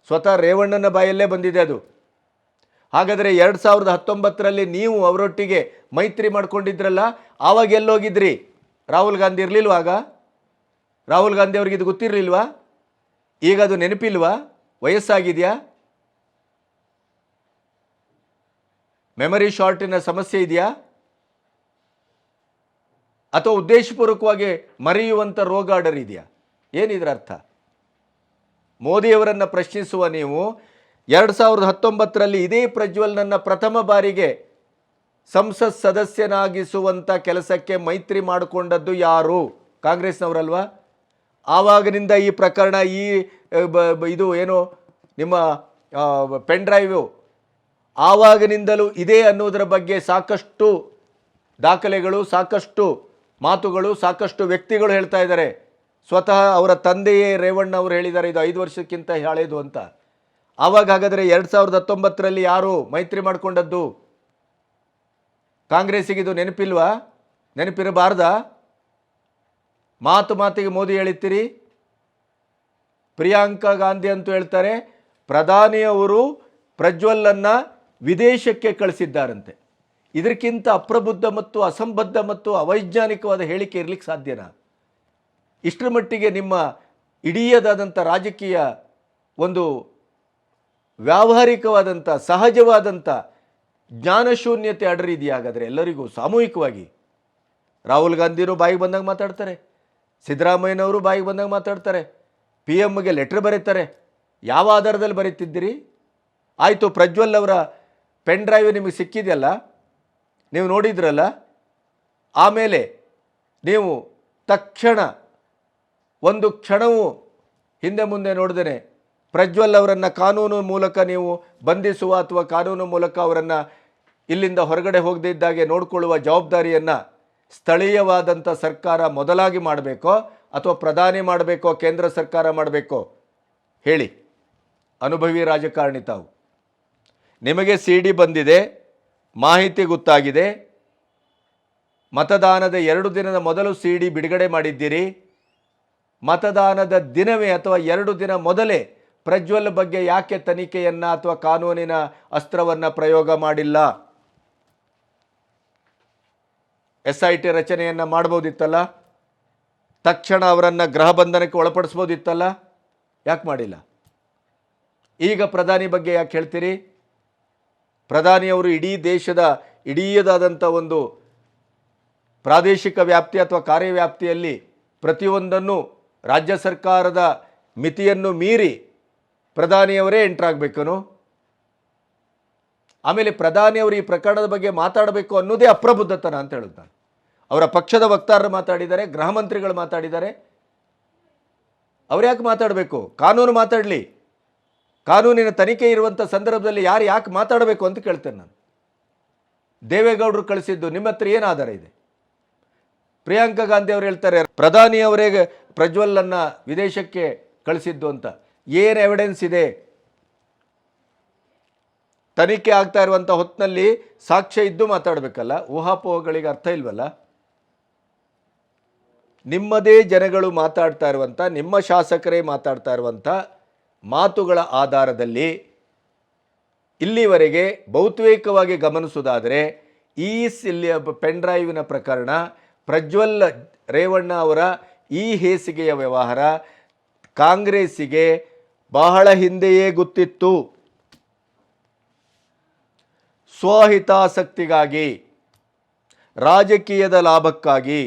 ಸ್ವತಃ ರೇವಣ್ಣನ ಬಾಯಲ್ಲೇ ಬಂದಿದೆ ಅದು. ಹಾಗಾದರೆ 2019ರಲ್ಲಿ ನೀವು ಅವರೊಟ್ಟಿಗೆ ಮೈತ್ರಿ ಮಾಡ್ಕೊಂಡಿದ್ರಲ್ಲ, ಆವಾಗ ಎಲ್ಲೋಗಿದ್ರಿ? ರಾಹುಲ್ ಗಾಂಧಿ ಇರಲಿಲ್ವಾ ಆಗ? ರಾಹುಲ್ ಗಾಂಧಿ ಅವ್ರಿಗೆ ಇದು ಗೊತ್ತಿರಲಿಲ್ವಾ? ಈಗ ಅದು ನೆನಪಿಲ್ವಾ? ವಯಸ್ಸಾಗಿದೆಯಾ? ಮೆಮರಿ ಶಾರ್ಟಿನ ಸಮಸ್ಯೆ ಇದೆಯಾ? ಅಥವಾ ಉದ್ದೇಶಪೂರ್ವಕವಾಗಿ ಮರೆಯುವಂಥ ರೋಗ ಆರ್ಡರ್ ಇದೆಯಾ? ಏನಿದ್ರ ಅರ್ಥ? ಮೋದಿಯವರನ್ನು ಪ್ರಶ್ನಿಸುವ ನೀವು 2019ರಲ್ಲಿ ಇದೇ ಪ್ರಜ್ವಲ್ನನ್ನು ಪ್ರಥಮ ಬಾರಿಗೆ ಸಂಸತ್ ಸದಸ್ಯನಾಗಿಸುವಂಥ ಕೆಲಸಕ್ಕೆ ಮೈತ್ರಿ ಮಾಡಿಕೊಂಡದ್ದು ಯಾರು? ಕಾಂಗ್ರೆಸ್ನವರಲ್ವಾ? ಆವಾಗಿನಿಂದ ಈ ಪ್ರಕರಣ, ಇದು ಏನು ನಿಮ್ಮ ಪೆನ್ ಡ್ರೈವು ಆವಾಗಿನಿಂದಲೂ ಇದೆ ಅನ್ನೋದರ ಬಗ್ಗೆ ಸಾಕಷ್ಟು ದಾಖಲೆಗಳು, ಸಾಕಷ್ಟು ಮಾತುಗಳು, ಸಾಕಷ್ಟು ವ್ಯಕ್ತಿಗಳು ಹೇಳ್ತಾ ಇದ್ದಾರೆ. ಸ್ವತಃ ಅವರ ತಂದೆಯೇ ರೇವಣ್ಣ ಅವರು ಹೇಳಿದ್ದಾರೆ ಇದು 5 ವರ್ಷಕ್ಕಿಂತ ಹಳೆಯದು ಅಂತ. ಆವಾಗ ಹಾಗಾದರೆ 2019ರಲ್ಲಿ ಯಾರು ಮೈತ್ರಿ ಮಾಡಿಕೊಂಡದ್ದು? ಕಾಂಗ್ರೆಸ್ಸಿಗೆ ಇದು ನೆನಪಿಲ್ವಾ? ನೆನಪಿರಬಾರ್ದಾ? ಮಾತಿಗೆ ಮೋದಿ ಹೇಳಿರ್ತೀರಿ. ಪ್ರಿಯಾಂಕಾ ಗಾಂಧಿ ಅಂತೂ ಹೇಳ್ತಾರೆ ಪ್ರಧಾನಿಯವರು ಪ್ರಜ್ವಲನ್ನು ವಿದೇಶಕ್ಕೆ ಕಳಿಸಿದ್ದಾರಂತೆ. ಇದಕ್ಕಿಂತ ಅಪ್ರಬುದ್ಧ ಮತ್ತು ಅಸಂಬದ್ಧ ಮತ್ತು ಅವೈಜ್ಞಾನಿಕವಾದ ಹೇಳಿಕೆ ಇರಲಿಕ್ಕೆ ಸಾಧ್ಯನಾ? ಇಷ್ಟರ ಮಟ್ಟಿಗೆ ನಿಮ್ಮ ಇಡೀದಾದಂಥ ರಾಜಕೀಯ ಒಂದು ವ್ಯಾವಹಾರಿಕವಾದಂಥ ಸಹಜವಾದಂಥ ಜ್ಞಾನಶೂನ್ಯತೆ ಅಡರಿದೆಯಾ? ಹಾಗಾದರೆ ಎಲ್ಲರಿಗೂ ಸಾಮೂಹಿಕವಾಗಿ. ರಾಹುಲ್ ಗಾಂಧಿನೂ ಬಾಯಿಗೆ ಬಂದಾಗ ಮಾತಾಡ್ತಾರೆ, ಸಿದ್ದರಾಮಯ್ಯನವರು ಬಾಯಿಗೆ ಬಂದಾಗ ಮಾತಾಡ್ತಾರೆ, PMಗೆ ಲೆಟ್ರ್ ಬರೀತಾರೆ. ಯಾವ ಆಧಾರದಲ್ಲಿ ಬರೀತಿದ್ದೀರಿ? ಆಯಿತು, ಪ್ರಜ್ವಲ್ ಅವರ ಪೆನ್ ಡ್ರೈವ್ ನಿಮಗೆ ಸಿಕ್ಕಿದೆಯಲ್ಲ, ನೀವು ನೋಡಿದ್ರಲ್ಲ, ಆಮೇಲೆ ನೀವು ತಕ್ಷಣ ಒಂದು ಕ್ಷಣವೂ ಹಿಂದೆ ಮುಂದೆ ನೋಡ್ದೇನೆ ಪ್ರಜ್ವಲ್ ಅವರನ್ನು ಕಾನೂನು ಮೂಲಕ ನೀವು ಬಂಧಿಸುವ ಅಥವಾ ಕಾನೂನು ಮೂಲಕ ಅವರನ್ನು ಇಲ್ಲಿಂದ ಹೊರಗಡೆ ಹೋಗದೇ ಇದ್ದಾಗೆ ನೋಡಿಕೊಳ್ಳುವ ಜವಾಬ್ದಾರಿಯನ್ನು ಸ್ಥಳೀಯವಾದಂಥ ಸರ್ಕಾರ ಮೊದಲಾಗಿ ಮಾಡಬೇಕೋ ಅಥವಾ ಪ್ರಧಾನಿ ಮಾಡಬೇಕೋ, ಕೇಂದ್ರ ಸರ್ಕಾರ ಮಾಡಬೇಕೋ ಹೇಳಿ. ಅನುಭವಿ ರಾಜಕಾರಣಿ ತಾವು. ನಿಮಗೆ CD ಬಂದಿದೆ, ಮಾಹಿತಿ ಗೊತ್ತಾಗಿದೆ. ಮತದಾನದ 2 ದಿನದ ಮೊದಲು CD ಬಿಡುಗಡೆ ಮಾಡಿದ್ದೀರಿ. ಮತದಾನದ ದಿನವೇ ಅಥವಾ 2 ದಿನ ಮೊದಲೇ ಪ್ರಜ್ವಲ್ ಬಗ್ಗೆ ಯಾಕೆ ತನಿಖೆಯನ್ನು ಅಥವಾ ಕಾನೂನಿನ ಅಸ್ತ್ರವನ್ನು ಪ್ರಯೋಗ ಮಾಡಿಲ್ಲ? SIT ರಚನೆಯನ್ನು ಮಾಡ್ಬೋದಿತ್ತಲ್ಲ, ತಕ್ಷಣ ಅವರನ್ನು ಗೃಹ ಬಂಧನಕ್ಕೆ ಒಳಪಡಿಸ್ಬೋದಿತ್ತಲ್ಲ, ಯಾಕೆ ಮಾಡಿಲ್ಲ? ಈಗ ಪ್ರಧಾನಿ ಬಗ್ಗೆ ಯಾಕೆ ಹೇಳ್ತೀರಿ? ಪ್ರಧಾನಿಯವರು ಇಡೀ ದೇಶದ ಇಡೀದಾದಂಥ ಒಂದು ಪ್ರಾದೇಶಿಕ ವ್ಯಾಪ್ತಿ ಅಥವಾ ಕಾರ್ಯವ್ಯಾಪ್ತಿಯಲ್ಲಿ ಪ್ರತಿಯೊಂದನ್ನು ರಾಜ್ಯ ಸರ್ಕಾರದ ಮಿತಿಯನ್ನು ಮೀರಿ ಪ್ರಧಾನಿಯವರೇ ಎಂಟ್ರಾಗಬೇಕನು? ಆಮೇಲೆ ಪ್ರಧಾನಿಯವರು ಈ ಪ್ರಕರಣದ ಬಗ್ಗೆ ಮಾತಾಡಬೇಕು ಅನ್ನೋದೇ ಅಪ್ರಬುದ್ಧತನ ಅಂತ ಹೇಳುದು ನಾನು. ಅವರ ಪಕ್ಷದ ವಕ್ತಾರರು ಮಾತಾಡಿದ್ದಾರೆ, ಗೃಹ ಮಂತ್ರಿಗಳು ಮಾತಾಡಿದ್ದಾರೆ. ಅವ್ರು ಯಾಕೆ ಮಾತಾಡಬೇಕು? ಕಾನೂನು ಮಾತಾಡಲಿ. ಕಾನೂನಿನ ತನಿಖೆ ಇರುವಂಥ ಸಂದರ್ಭದಲ್ಲಿ ಯಾಕೆ ಮಾತಾಡಬೇಕು ಅಂತ ಕೇಳ್ತೇನೆ ನಾನು. ದೇವೇಗೌಡರು ಕಳಿಸಿದ್ದು ನಿಮ್ಮ ಹತ್ರ ಏನು ಆಧಾರ ಇದೆ? ಪ್ರಿಯಾಂಕಾ ಗಾಂಧಿ ಅವರು ಹೇಳ್ತಾರೆ ಪ್ರಧಾನಿಯವರೇ ಪ್ರಜ್ವಲನ್ನು ವಿದೇಶಕ್ಕೆ ಕಳಿಸಿದ್ದು ಅಂತ. ಏನು ಎವಿಡೆನ್ಸ್ ಇದೆ? ತನಿಖೆ ಆಗ್ತಾ ಇರುವಂಥ ಹೊತ್ತಿನಲ್ಲಿ ಸಾಕ್ಷ್ಯ ಇದ್ದು ಮಾತಾಡಬೇಕಲ್ಲ. ಊಹಾಪೋಹಗಳಿಗೆ ಅರ್ಥ ಇಲ್ವಲ್ಲ. ನಿಮ್ಮದೇ ಜನಗಳು ಮಾತಾಡ್ತಾ ಇರುವಂಥ, ನಿಮ್ಮ ಶಾಸಕರೇ ಮಾತಾಡ್ತಾ ಇರುವಂಥ ಮಾತುಗಳ ಆಧಾರದಲ್ಲಿ ಇಲ್ಲಿವರೆಗೆ ಬಹುತೇಕವಾಗಿ ಗಮನಿಸುವುದಾದರೆ ಈ ಪೆನ್ ಡ್ರೈವಿನ ಪ್ರಕರಣ, ಪ್ರಜ್ವಲ್ ರೇವಣ್ಣ ಅವರ ಈ ಹೇಸಿಗೆಯ ವ್ಯವಹಾರ ಕಾಂಗ್ರೆಸ್ಸಿಗೆ ಬಹಳ ಹಿಂದೆಯೇ ಗೊತ್ತಿತ್ತು. ಸ್ವಹಿತಾಸಕ್ತಿಗಾಗಿ, ರಾಜಕೀಯದ ಲಾಭಕ್ಕಾಗಿ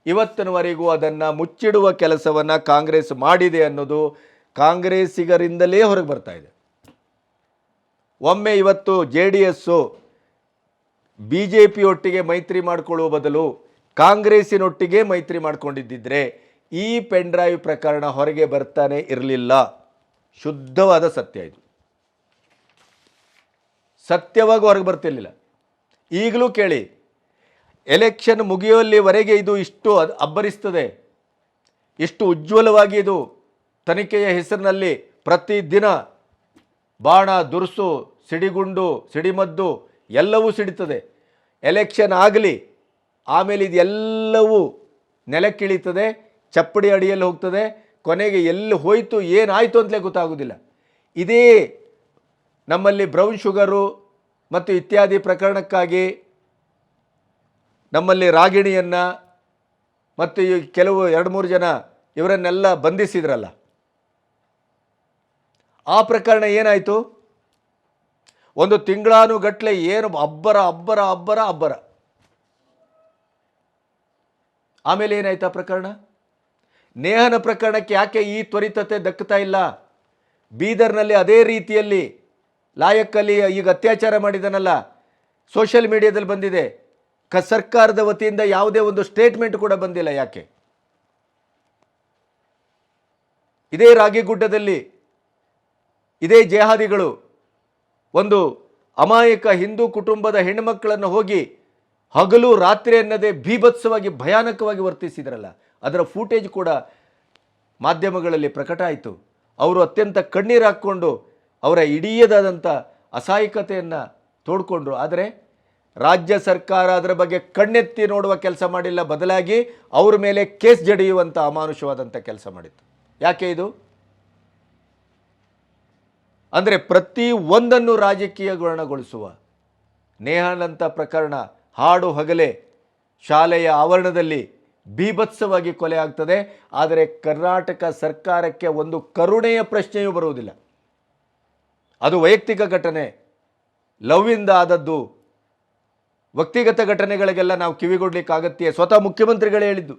ಇವತ್ತಿನವರೆಗೂ ಅದನ್ನು ಮುಚ್ಚಿಡುವ ಕೆಲಸವನ್ನು ಕಾಂಗ್ರೆಸ್ ಮಾಡಿದೆ ಅನ್ನೋದು ಕಾಂಗ್ರೆಸ್ಸಿಗರಿಂದಲೇ ಹೊರಗೆ ಬರ್ತಾ ಇದೆ. ಒಮ್ಮೆ ಇವತ್ತು JDS BJP ಒಟ್ಟಿಗೆ ಮೈತ್ರಿ ಮಾಡಿಕೊಳ್ಳುವ ಬದಲು ಕಾಂಗ್ರೆಸ್ಸಿನೊಟ್ಟಿಗೆ ಮೈತ್ರಿ ಮಾಡಿಕೊಂಡಿದ್ದಿದ್ರೆ ಈ ಪೆನ್ ಡ್ರೈವ್ ಪ್ರಕರಣ ಹೊರಗೆ ಬರ್ತಾನೆ ಇರಲಿಲ್ಲ. ಶುದ್ಧವಾದ ಸತ್ಯ ಇದು. ಸತ್ಯವಾಗಿ ಹೊರಗೆ ಬರ್ತಿರ್ಲಿಲ್ಲ. ಈಗಲೂ ಕೇಳಿ, ಎಲೆಕ್ಷನ್ ಮುಗಿಯುವಲ್ಲಿವರೆಗೆ ಇದು ಇಷ್ಟು ಅಬ್ಬರಿಸ್ತದೆ, ಇಷ್ಟು ಉಜ್ವಲವಾಗಿ ಇದು ತನಿಖೆಯ ಹೆಸರಿನಲ್ಲಿ ಪ್ರತಿದಿನ ಬಾಣ, ದುರ್ಸು, ಸಿಡಿಗುಂಡು, ಸಿಡಿಮದ್ದು ಎಲ್ಲವೂ ಸಿಡಿತದೆ. ಎಲೆಕ್ಷನ್ ಆಗಲಿ, ಆಮೇಲೆ ಇದೆಲ್ಲವೂ ನೆಲಕ್ಕಿಳಿತದೆ, ಚಪ್ಪಡಿ ಅಡಿಯಲ್ಲಿ ಹೋಗ್ತದೆ, ಕೊನೆಗೆ ಎಲ್ಲಿ ಹೋಯಿತು ಏನಾಯಿತು ಅಂತಲೇ ಗೊತ್ತಾಗೋದಿಲ್ಲ. ಇದೇ ನಮ್ಮಲ್ಲಿ ಬ್ರೌನ್ ಶುಗರು ಮತ್ತು ಇತ್ಯಾದಿ ಪ್ರಕರಣಕ್ಕಾಗಿ ನಮ್ಮಲ್ಲಿ ರಾಗಿಣಿಯನ್ನು ಮತ್ತು ಈ ಕೆಲವು 2-3 ಜನ ಇವರನ್ನೆಲ್ಲ ಬಂಧಿಸಿದ್ರಲ್ಲ, ಆ ಪ್ರಕರಣ ಏನಾಯಿತು? ಒಂದು ತಿಂಗಳಾನುಗಟ್ಟಲೆ ಏನು ಅಬ್ಬರ. ಆಮೇಲೆ ಏನಾಯ್ತು ಆ ಪ್ರಕರಣ? ನೇಹನ ಪ್ರಕರಣಕ್ಕೆ ಯಾಕೆ ಈ ತ್ವರಿತತೆ ದಕ್ಕುತ್ತಾ ಇಲ್ಲ? ಬೀದರ್ನಲ್ಲಿ ಅದೇ ರೀತಿಯಲ್ಲಿ ಲಾಯಕ್ಕಲ್ಲಿ ಈಗ ಅತ್ಯಾಚಾರ ಮಾಡಿದನಲ್ಲ, ಸೋಷಿಯಲ್ ಮೀಡಿಯಾದಲ್ಲಿ ಬಂದಿದೆ. ಸರ್ಕಾರದ ವತಿಯಿಂದ ಯಾವುದೇ ಒಂದು ಸ್ಟೇಟ್ಮೆಂಟ್ ಕೂಡ ಬಂದಿಲ್ಲ. ಯಾಕೆ? ಇದೇ ರಾಗಿಗುಡ್ಡದಲ್ಲಿ ಇದೇ ಜೇಹಾದಿಗಳು ಒಂದು ಅಮಾಯಕ ಹಿಂದೂ ಕುಟುಂಬದ ಹೆಣ್ಣುಮಕ್ಕಳನ್ನು ಹೋಗಿ ಹಗಲು ರಾತ್ರಿ ಅನ್ನದೇ ಭೀಭತ್ಸವಾಗಿ ಭಯಾನಕವಾಗಿ ವರ್ತಿಸಿದ್ರಲ್ಲ, ಅದರ ಫೂಟೇಜ್ ಕೂಡ ಮಾಧ್ಯಮಗಳಲ್ಲಿ ಪ್ರಕಟ ಆಯಿತು. ಅವರು ಅತ್ಯಂತ ಕಣ್ಣೀರು ಹಾಕ್ಕೊಂಡು ಅವರ ಇಡೀದಾದಂಥ ಅಸಹಾಯಕತೆಯನ್ನು ತೋಡ್ಕೊಂಡ್ರು. ಆದರೆ ರಾಜ್ಯ ಸರ್ಕಾರ ಅದರ ಬಗ್ಗೆ ಕಣ್ಣೆತ್ತಿ ನೋಡುವ ಕೆಲಸ ಮಾಡಿಲ್ಲ, ಬದಲಾಗಿ ಅವ್ರ ಮೇಲೆ ಕೇಸ್ ಜಡಿಯುವಂಥ ಅಮಾನುಷವಾದಂಥ ಕೆಲಸ ಮಾಡಿತ್ತು. ಯಾಕೆ ಇದು? ಅಂದರೆ ಪ್ರತಿ ಒಂದನ್ನು ರಾಜಕೀಯಗೊಳಿಸುವ ನೇಹಾನಂಥ ಪ್ರಕರಣ ಹಾಡು ಹಗಲೇ ಶಾಲೆಯ ಆವರಣದಲ್ಲಿ ಬೀಭತ್ಸವಾಗಿ ಕೊಲೆ ಆಗ್ತದೆ. ಆದರೆ ಕರ್ನಾಟಕ ಸರ್ಕಾರಕ್ಕೆ ಒಂದು ಕರುಣೆಯ ಪ್ರಶ್ನೆಯೂ ಬರುವುದಿಲ್ಲ. ಅದು ವೈಯಕ್ತಿಕ ಘಟನೆ, ಲವ್ವಿಂದ ಆದದ್ದು. ವ್ಯಕ್ತಿಗತ ಘಟನೆಗಳಿಗೆಲ್ಲ ನಾವು ಕಿವಿಗೊಡ್ಲಿಕ್ಕಾಗತ್ತೆಯೇ? ಸ್ವತಃ ಮುಖ್ಯಮಂತ್ರಿಗಳೇ ಹೇಳಿದ್ದು.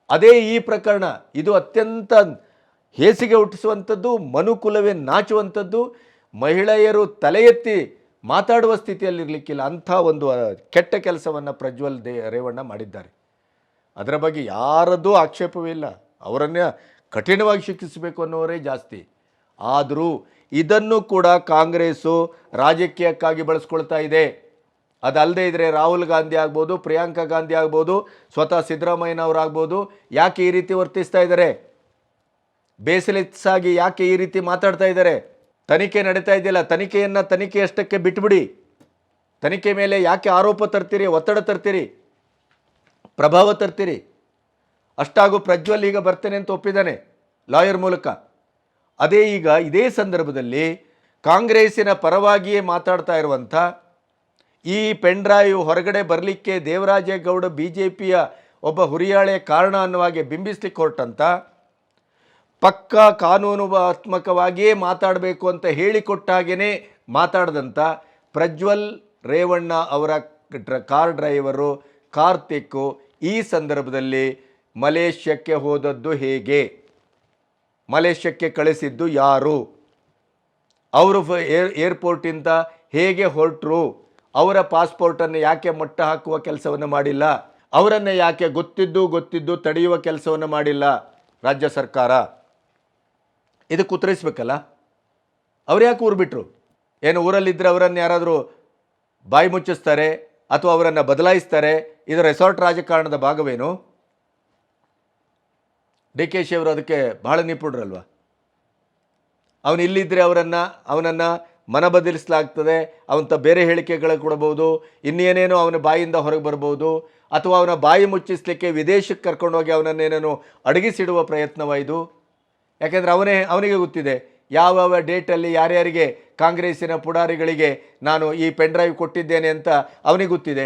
ಅದೇ ಈ ಪ್ರಕರಣ, ಇದು ಅತ್ಯಂತ ಹೇಸಿಗೆ ಹುಟ್ಟಿಸುವಂಥದ್ದು, ಮನುಕುಲವೇ ನಾಚುವಂಥದ್ದು, ಮಹಿಳೆಯರು ತಲೆ ಎತ್ತಿ ಮಾತಾಡುವ ಸ್ಥಿತಿಯಲ್ಲಿರಲಿಕ್ಕಿಲ್ಲ. ಅಂಥ ಒಂದು ಕೆಟ್ಟ ಕೆಲಸವನ್ನು ಪ್ರಜ್ವಲ್ ರೇವಣ್ಣ ಮಾಡಿದ್ದಾರೆ. ಅದರ ಬಗ್ಗೆ ಯಾರದ್ದೂ ಆಕ್ಷೇಪವೇ ಇಲ್ಲ. ಅವರನ್ನೇ ಕಠಿಣವಾಗಿ ಶಿಕ್ಷಿಸಬೇಕು ಅನ್ನೋರೇ ಜಾಸ್ತಿ. ಆದರೂ ಇದನ್ನು ಕೂಡ ಕಾಂಗ್ರೆಸ್ಸು ರಾಜಕೀಯಕ್ಕಾಗಿ ಬಳಸ್ಕೊಳ್ತಾ ಇದೆ. ಅದಲ್ಲದೆ ಇದ್ದರೆ ರಾಹುಲ್ ಗಾಂಧಿ ಆಗ್ಬೋದು, ಪ್ರಿಯಾಂಕಾ ಗಾಂಧಿ ಆಗ್ಬೋದು, ಸ್ವತಃ ಸಿದ್ದರಾಮಯ್ಯನವರಾಗ್ಬೋದು, ಯಾಕೆ ಈ ರೀತಿ ವರ್ತಿಸ್ತಾ ಇದ್ದಾರೆ? ಬೇಸಲಿಸಾಗಿ ಯಾಕೆ ಈ ರೀತಿ ಮಾತಾಡ್ತಾ ಇದ್ದಾರೆ? ತನಿಖೆ ನಡೀತಾ ಇದೆಯಲ್ಲ, ತನಿಖೆಯನ್ನು ತನಿಖೆಯಷ್ಟಕ್ಕೆ ಬಿಟ್ಬಿಡಿ. ತನಿಖೆ ಮೇಲೆ ಯಾಕೆ ಆರೋಪ ತರ್ತೀರಿ, ಒತ್ತಡ ತರ್ತೀರಿ, ಪ್ರಭಾವ ತರ್ತೀರಿ? ಅಷ್ಟಾಗೂ ಪ್ರಜ್ವಲ್ ಈಗ ಬರ್ತೇನೆ ಅಂತ ಒಪ್ಪಿದ್ದಾನೆ ಲಾಯರ್ ಮೂಲಕ. ಅದೇ ಈಗ ಇದೇ ಸಂದರ್ಭದಲ್ಲಿ ಕಾಂಗ್ರೆಸ್ಸಿನ ಪರವಾಗಿಯೇ ಮಾತಾಡ್ತಾ ಇರುವಂಥ ಈ ಪೆನ್ ಡ್ರೈವ್ ಹೊರಗಡೆ ಬರಲಿಕ್ಕೆ ದೇವರಾಜೇಗೌಡ BJPಯ ಒಬ್ಬ ಹುರಿಯಾಳೆ ಕಾರಣ ಅನ್ನುವಾಗೆ ಬಿಂಬಿಸ್ಲಿಕ್ಕೆ ಹೊರಟಂತ, ಪಕ್ಕಾ ಕಾನೂನಾತ್ಮಕವಾಗಿಯೇ ಮಾತಾಡಬೇಕು ಅಂತ ಹೇಳಿಕೊಟ್ಟಾಗೇ ಮಾತಾಡಿದಂಥ ಪ್ರಜ್ವಲ್ ರೇವಣ್ಣ ಅವರ ಕಾರ್ ಡ್ರೈವರು ಕಾರ್ತಿಕ್ ಈ ಸಂದರ್ಭದಲ್ಲಿ ಮಲೇಷ್ಯಾಕ್ಕೆ ಹೋದದ್ದು ಹೇಗೆ? ಮಲೇಷ್ಯಾಕ್ಕೆ ಕಳಿಸಿದ್ದು ಯಾರು? ಅವರು ಏರ್ಪೋರ್ಟಿಂದ ಹೇಗೆ ಹೊರಟರು? ಅವರ ಪಾಸ್ಪೋರ್ಟನ್ನು ಯಾಕೆ ಮಟ್ಟ ಹಾಕುವ ಕೆಲಸವನ್ನು ಮಾಡಿಲ್ಲ? ಅವರನ್ನು ಯಾಕೆ ಗೊತ್ತಿದ್ದು ತಡೆಯುವ ಕೆಲಸವನ್ನು ಮಾಡಿಲ್ಲ ರಾಜ್ಯ ಸರ್ಕಾರ? ಇದಕ್ಕೆ ಉತ್ತರಿಸಬೇಕಲ್ಲ. ಅವ್ರು ಯಾಕೆ ಊರು ಬಿಟ್ಟರು? ಏನು ಊರಲ್ಲಿದ್ದರೆ ಅವರನ್ನು ಯಾರಾದರೂ ಬಾಯಿ ಮುಚ್ಚಿಸ್ತಾರೆ ಅಥವಾ ಅವರನ್ನು ಬದಲಾಯಿಸ್ತಾರೆ? ಇದು ರೆಸಾರ್ಟ್ ರಾಜಕಾರಣದ ಭಾಗವೇನು? DK ಶಿ ಅವರು ಅದಕ್ಕೆ ಬಹಳ ನಿಪುಣರಲ್ವ. ಅವನು ಇಲ್ಲಿದ್ದರೆ ಅವನನ್ನು ಮನ ಬದಲಿಸಲಾಗ್ತದೆ, ಅವಂತ ಬೇರೆ ಹೇಳಿಕೆಗಳು ಕೊಡಬಹುದು, ಇನ್ನೇನೇನೋ ಅವನ ಬಾಯಿಂದ ಹೊರಗೆ ಬರ್ಬೋದು, ಅಥವಾ ಅವನ ಬಾಯಿ ಮುಚ್ಚಿಸಲಿಕ್ಕೆ ವಿದೇಶಕ್ಕೆ ಕರ್ಕೊಂಡೋಗಿ ಅವನನ್ನೇನೇನೋ ಅಡಗಿಸಿಡುವ ಪ್ರಯತ್ನವ ಇದು. ಯಾಕೆಂದರೆ ಅವನಿಗೆ ಗೊತ್ತಿದೆ ಯಾವ ಡೇಟಲ್ಲಿ ಯಾರ್ಯಾರಿಗೆ ಕಾಂಗ್ರೆಸ್ಸಿನ ಪುಡಾರಿಗಳಿಗೆ ನಾನು ಈ ಪೆನ್ ಡ್ರೈವ್ ಕೊಟ್ಟಿದ್ದೇನೆ ಅಂತ ಅವನಿಗೆ ಗೊತ್ತಿದೆ.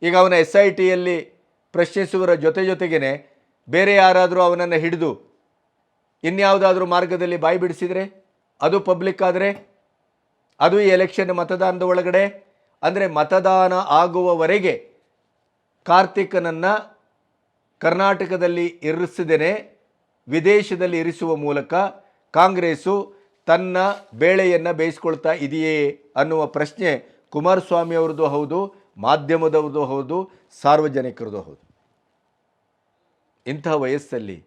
ಈಗ ಅವನ SITಯಲ್ಲಿ ಪ್ರಶ್ನಿಸುವರ ಜೊತೆಗೇ ಬೇರೆ ಯಾರಾದರೂ ಅವನನ್ನು ಹಿಡಿದು ಇನ್ಯಾವುದಾದ್ರೂ ಮಾರ್ಗದಲ್ಲಿ ಬಾಯಿ ಬಿಡಿಸಿದರೆ, ಅದು ಪಬ್ಲಿಕ್ ಆದರೆ, ಅದು ಈ ಎಲೆಕ್ಷನ್ ಮತದಾನದ ಒಳಗಡೆ, ಅಂದರೆ ಮತದಾನ ಆಗುವವರೆಗೆ ಕಾರ್ತಿಕನನ್ನು ಕರ್ನಾಟಕದಲ್ಲಿ ಇರಿಸದೇನೆ ವಿದೇಶದಲ್ಲಿ ಇರಿಸುವ ಮೂಲಕ ಕಾಂಗ್ರೆಸ್ಸು ತನ್ನ ಬೇಳೆಯನ್ನು ಬೇಯಿಸ್ಕೊಳ್ತಾ ಇದೆಯೇ ಅನ್ನುವ ಪ್ರಶ್ನೆ ಕುಮಾರಸ್ವಾಮಿ ಅವ್ರದ್ದು ಹೌದು, ಮಾಧ್ಯಮದವ್ರದ್ದು ಹೌದು, ಸಾರ್ವಜನಿಕರದ್ದು ಹೌದು. ಇಂತಹ ವಯಸ್ಸಲ್ಲಿ